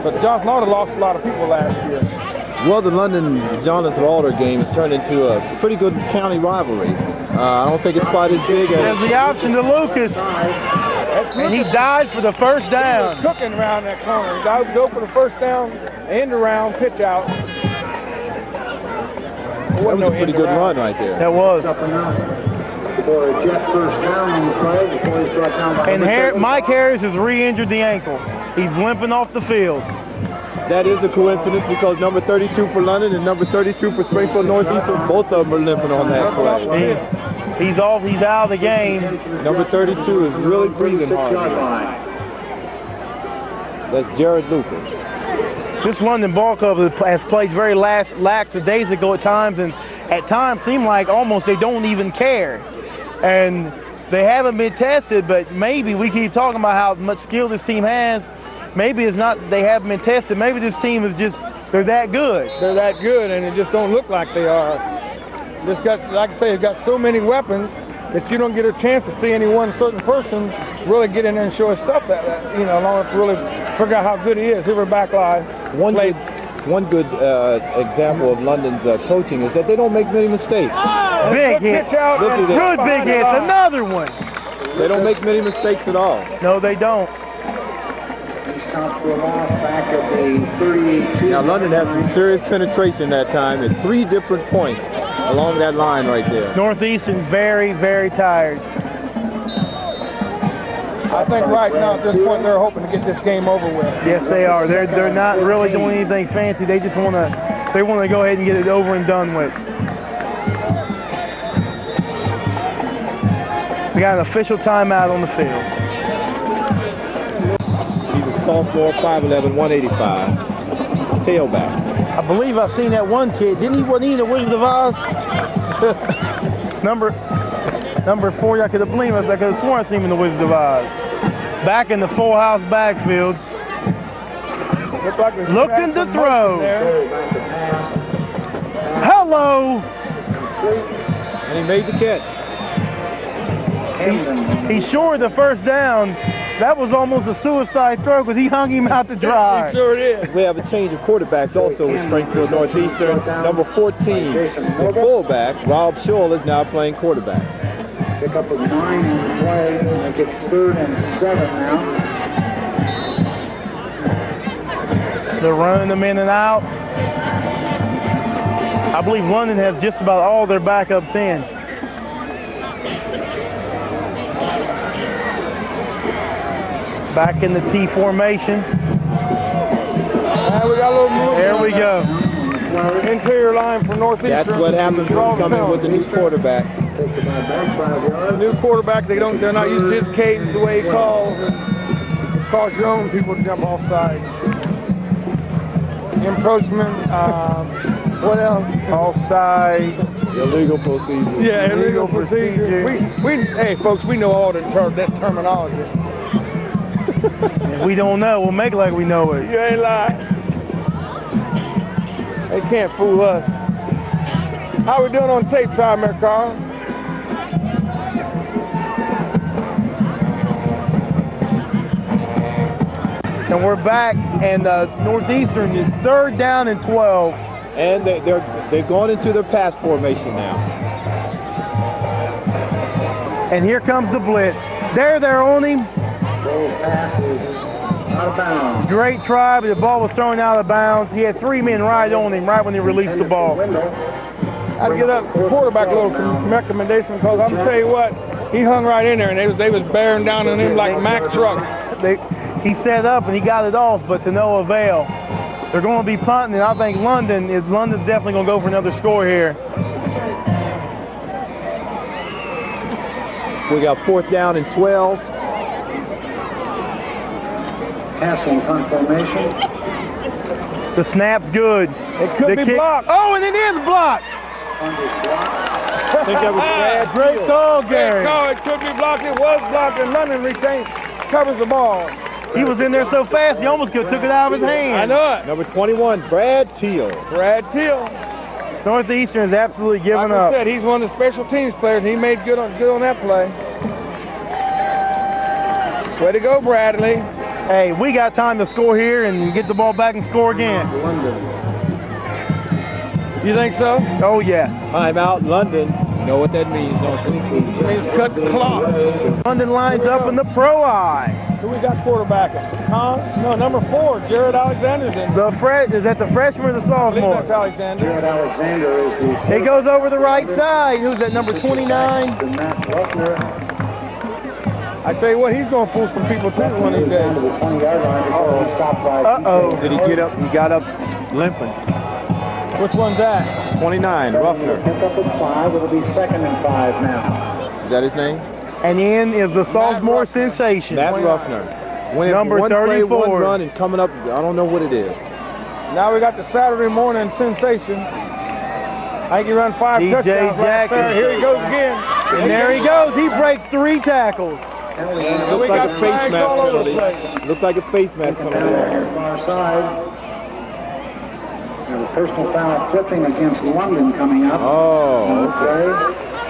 But Jonathan Alder lost a lot of people last year. Well, the London-Jonathan Alder game has turned into a pretty good county rivalry. I don't think it's quite as big as... There's the option to Lucas, and he died for the first He was down. cooking around that corner. He would go for the first down, end around, pitch out. That was a pretty good run right there. That was. For a jet first down on the play before he's brought down by And Mike Harris has re-injured the ankle. He's limping off the field. That is a coincidence because number 32 for London and number 32 for Springfield Northeastern, both of them are limping on that play. He's off. He's out of the game. Number 32 is really breathing hard. That's Jared Lucas. This London ball club has played very lackadaisical at times, and at times seem like almost they don't even care. And they haven't been tested, but maybe we keep talking about how much skill this team has. Maybe it's not they haven't been tested. Maybe this team is just, they're that good. They're that good, and it just don't look like they are. Just got, like I say, it's got so many weapons that you don't get a chance to see any one certain person really get in there and show his stuff that you know, long enough to really figure out how good he is. Here we're back live. One good example of London's coaching is that they don't make many mistakes. Big hit. Good big hits. Another one. They don't make many mistakes at all. No, they don't. Now London has some serious penetration that time at 3 different points along that line right there. Northeastern's very, very tired. I think right now at this point they're hoping to get this game over with. Yes, they are. They're not really doing anything fancy. They just want to go ahead and get it over and done with. We got an official timeout on the field. He's a sophomore, 5'11", 185, tailback. I believe I've seen that one kid. Wasn't he in the Wizard of Oz? Number 40, I could have believed us. I could have sworn I seen him in the Wizard of Oz. Back in the full house backfield. Looking to throw. Hello. And he made the catch. He shorted the first down. That was almost a suicide throw because he hung him out to dry. He sure did. We have a change of quarterbacks also with Springfield Northeastern. Number 14, the fullback, Rob Scholl, is now playing quarterback. Pick up a 9 on the play, make it 3rd and 7 now. They're running them in and out. I believe London has just about all their backups in. Back in the T formation. We got a little movement. There we go. Interior line for Northeastern. That's what happens when you come in with a new quarterback. The new quarterback, they're not used to his cadence, the way he calls, and cause your own people to jump off sides. Encroachment, what else? Offside. Illegal procedure. Yeah, illegal procedure. Hey folks, we know all that terminology. If we don't know, we'll make like we know it. You ain't lying. They can't fool us. How we doing on tape time there, Carl? And we're back, and Northeastern is 3rd down and 12. And they've gone into their pass formation now. And here comes the blitz. They're on him. Pass is out of bounds. Great try, but the ball was thrown out of bounds. He had 3 men right on him right when he released the ball. I'd give that quarterback a little recommendation because I'm gonna tell you what, he hung right in there and they was bearing down on him like Mack truck. He set up and he got it off, but to no avail. They're going to be punting, and I think London's definitely going to go for another score here. We got 4th down and 12. Passing punt formation. The snap's good. It could be blocked. Oh, and it is blocked. I think that was bad. Great call, Gary. No, it could be blocked. It was blocked, and London covers the ball. He was in there so fast, he almost could have took it out of his hand. I know it. Number 21, Brad Teal. Brad Teal. Northeastern is absolutely giving up. Like I said, he's one of the special teams players. He made good on that play. Way to go, Bradley. Hey, we got time to score here and get the ball back and score again. You think so? Oh, yeah. Timeout, London. You know what that means, don't you? It means cut the clock. London lines up in the pro eye. Who we got quarterbacking? No, number 4, Jared Alexander's in. Is that the freshman or the I believe sophomore? that's Alexander. Jared Alexander is the He goes over the right side. Who's that, number 29? Matt Ruffner I tell you what, he's going to fool some people too one of these down to days. the 20-yard line before he stopped by. Uh-oh. Did he get up? He got up limping. Which one's that? 29, Ruffner. Pick up at 5. It'll be 2nd and 5 now. Is that his name? And in is the sophomore Ruffner. sensation. Matt 29. Ruffner. When Number one play, 34. one run, and coming up, I don't know what it is. Now we got the Saturday morning sensation. I think he run 5 DJ touchdowns last Jackson. Saturday. Here he goes again. And there he goes. He breaks 3 tackles. And Looks we like got a face flags mask all over the penalty. place. Looks like a face mask penalty. Far side. There's a personal foul flipping against London coming up. Oh, Okay.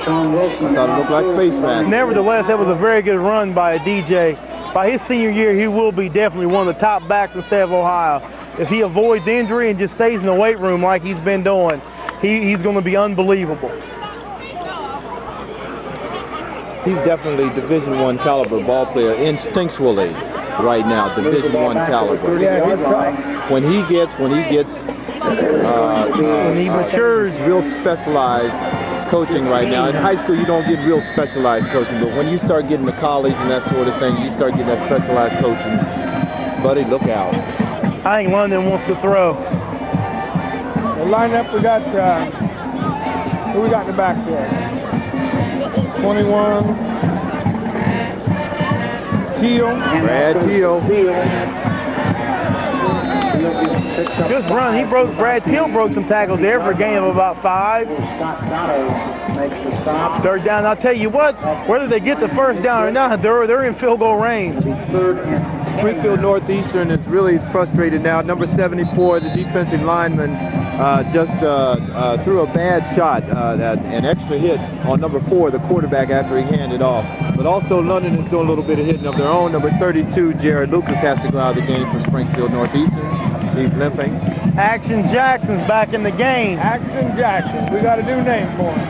Sean Wilson. thought it looked like face mask. Nevertheless, that was a very good run by a DJ. By his senior year, he will be definitely one of the top backs in the state of Ohio. If he avoids injury and just stays in the weight room like he's been doing, he's going to be unbelievable. He's definitely Division I caliber ball player instinctually right now. Division I caliber. Yeah, he's tough. When he gets When he matures, real specialized coaching right now. In high school, you don't get real specialized coaching, but when you start getting to college and that sort of thing, you start getting that specialized coaching. Buddy, look out. I think London wants to throw. The lineup, we got, who we got in the back there? 21, Teal. Brad Teal. Good run. Brad Teal broke some tackles there for a gain of about 5. Makes the stop. 3rd down. I'll tell you what, whether they get the 1st down or not, they're in field goal range. 3rd and Springfield Northeastern is really frustrated now. Number 74, the defensive lineman, just threw a bad shot, an extra hit on number 4, the quarterback, after he handed off. But also London is doing a little bit of hitting of their own. Number 32, Jared Lucas, has to go out of the game for Springfield Northeastern. He's limping. Action Jackson's back in the game. Action Jackson. We got a new name for him.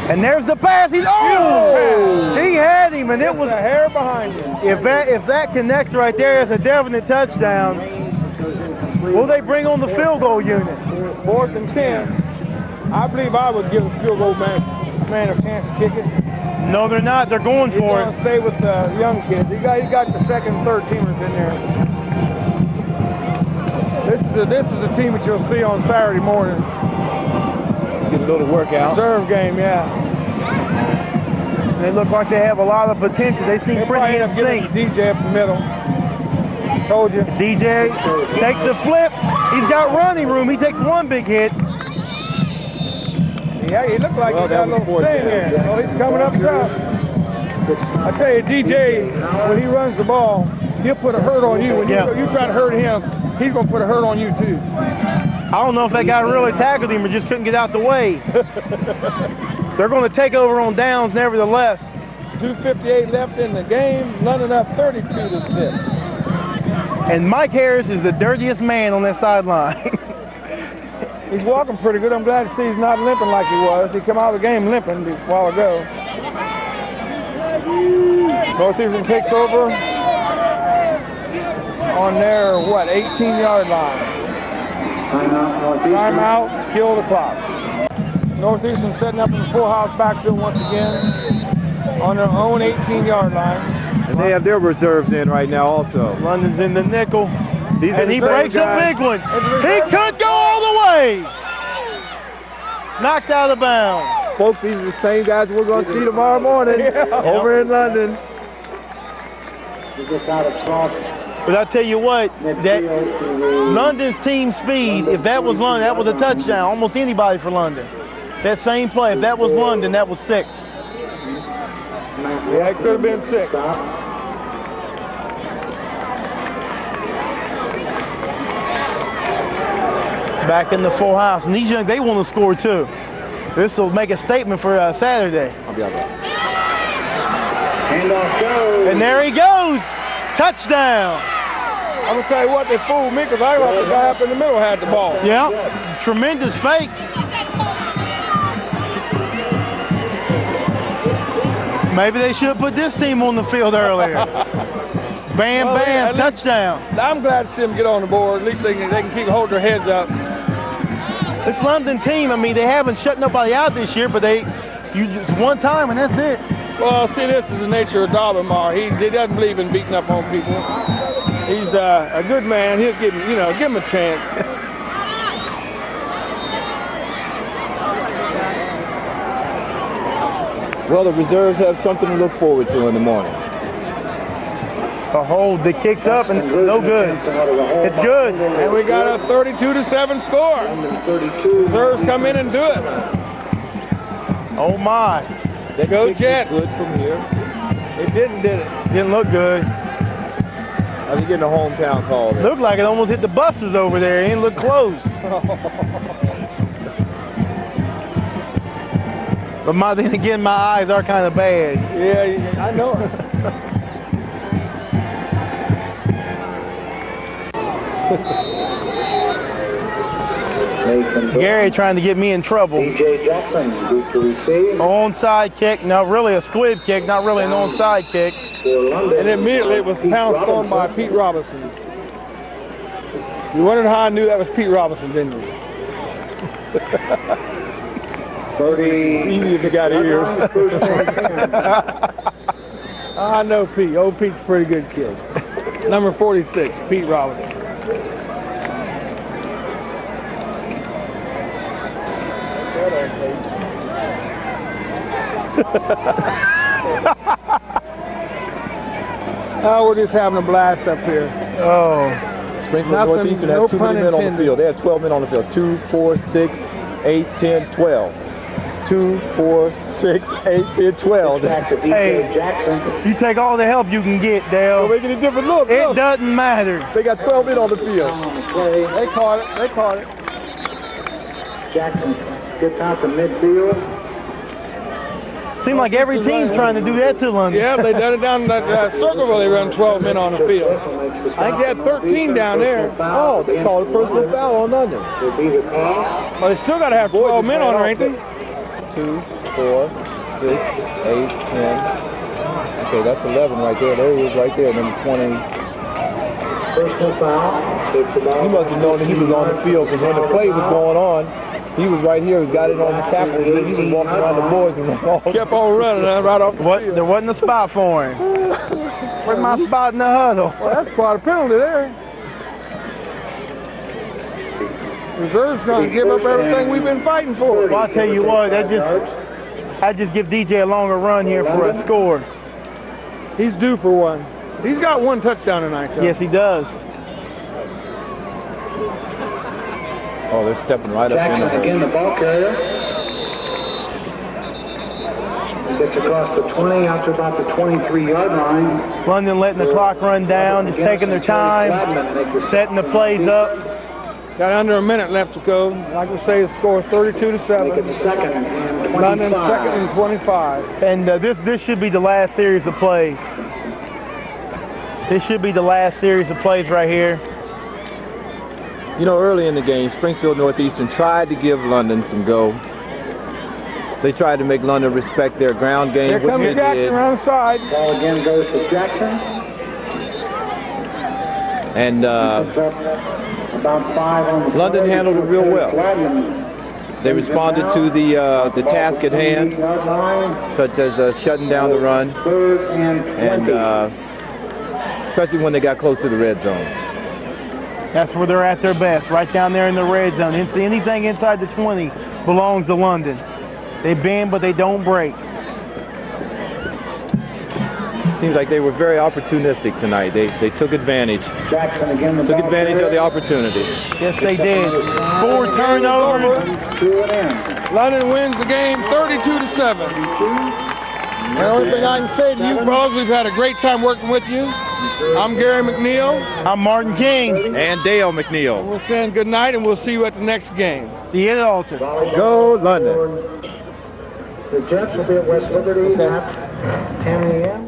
And there's the pass. He had him, and it was a hair behind him. If that connects right there, it's a definite touchdown. Will they bring on the field goal unit? 4th and 10. I believe I would give the field goal man a chance to kick it. No, they're not. They're going He's for going it. to stay with the young kids. He got the 2nd and 3rd teamers in there. This is the team that you'll see on Saturday mornings. Get a little workout. Reserve game, yeah. They look like they have a lot of potential. They seem pretty in sync. DJ up the middle. Told you. DJ takes the flip. He's got running room. He takes 1 big hit. Yeah, he looked like he got a little sting there. Oh, he's coming up tough. I tell you, DJ, when he runs the ball, he'll put a hurt on you. When you try to hurt him, he's going to put a hurt on you too. I don't know if that guy really tackled him or just couldn't get out the way. They're going to take over on downs nevertheless. 2:58 left in the game. London up 32-6. And Mike Harris is the dirtiest man on that sideline. He's walking pretty good. I'm glad to see he's not limping like he was. He came out of the game limping a while ago. Northeastern takes over on their, 18-yard line. Timeout, kill the clock. Northeastern setting up in the full house backfield once again on their own 18-yard line. And they have their reserves in right now also. London's in the nickel. And he breaks a big one. He could go all the way. Knocked out of bounds. Folks, these are the same guys we're going to see tomorrow morning over in London. But I'll tell you what, that London's team speed, if that was London, that was a touchdown. Almost anybody for London. That same play, if that was London, that was 6. Yeah, it could have been 6. Back in the full house. And these young, they want to score too. This will make a statement for Saturday. I'll be out there. And there he goes. Touchdown. I'm going to tell you what, they fooled me because I thought the guy up in the middle had the ball. Yeah, tremendous fake. Maybe they should put this team on the field earlier. Bam, bam, touchdown. I'm glad to see them get on the board. At least they can keep holding their heads up. This London team, I mean, they haven't shut nobody out this year, but you just one time and that's it. Well, see, this is the nature of Darbenmar. He doesn't believe in beating up on people. He's a good man. He'll give him a chance. Well, the reserves have something to look forward to in the morning. A hold that kicks up and no good. It's good. And we got a 32-7 score. Reserves come in and do it. Oh my. That Go kick Jets. was good from here. It did it? Didn't look good. I was getting a hometown call there. Looked like it almost hit the buses over there. It didn't look close. But then again, my eyes are kind of bad. Yeah, I know. Gary trying to get me in trouble. DJ Jackson, good to receive. Onside kick, no, really a squib kick, not really an onside kick. And immediately it was pounced on by Pete Robinson. You wondered how I knew that was Pete Robinson, didn't you? 30. Easy if you got ears. I know Pete. Old Pete's a pretty good kid. Number 46, Pete Robinson. Oh, we're just having a blast up here. Oh. Springfield Northeastern has too many men on the field. They have 12 men on the field. 2, 4, 6, 8, 10, 12. 2, 4, 6, 8, 10, 12. Hey, you take all the help you can get, Dale. We're making a different look. It doesn't matter. They got 12 men on the field. They caught it. They caught it. Jackson gets out to midfield. Seems like every team's trying to do that to London. Yeah, they done it down that circle where they run 12 men on the field. I think they had 13 down there. Oh, they called a personal foul on London. Well, they still got to have 12 men on there, ain't they? 2, 4, 6, 8, 10. Okay, that's 11 right there. There he is right there, number 20. Personal foul. He must have known that he was on the field because when the play was going on, he was right here. He got it on the tackle. He was walking around the boards and kept on running right off the field. There wasn't a spot for him. Where's my spot in the huddle? Well, that's quite a penalty there. Reserve's going to give up everything we've been fighting for. Well, I'll tell you what, I just give DJ a longer run here for a score. He's due for one. He's got one touchdown tonight, though. Yes, he does. Oh, they're stepping right up in the hole. Again, the ball carrier. Gets across the 20 out to about the 23-yard line. London letting the clock run down, just taking their time, setting the plays up. Got under a minute left to go. Like we say, the score is 32-7. London second and 25. And this should be the last series of plays. This should be the last series of plays right here. You know, early in the game, Springfield Northeastern tried to give London some go. They tried to make London respect their ground game, Here which comes they Jackson did. around the side. Ball again goes to Jackson. And About 5 on the London play. handled it real well. They responded to the task at hand, such as shutting down the run, and especially when they got close to the red zone. That's where they're at their best, right down there in the red zone. Anything inside the 20 belongs to London. They bend, but they don't break. Seems like they were very opportunistic tonight. They took advantage. Jackson again. Took advantage of the opportunities. Yes, they did. 4 turnovers. London wins the game 32-7. The only thing I can say to you fellas, we've had a great time working with you. I'm Gary McNeil. I'm Martin King. And Dale McNeil. We're saying good night, and we'll see you at the next game. See you at the altar. Go London. The Jets will be at West Liberty at 10 a.m.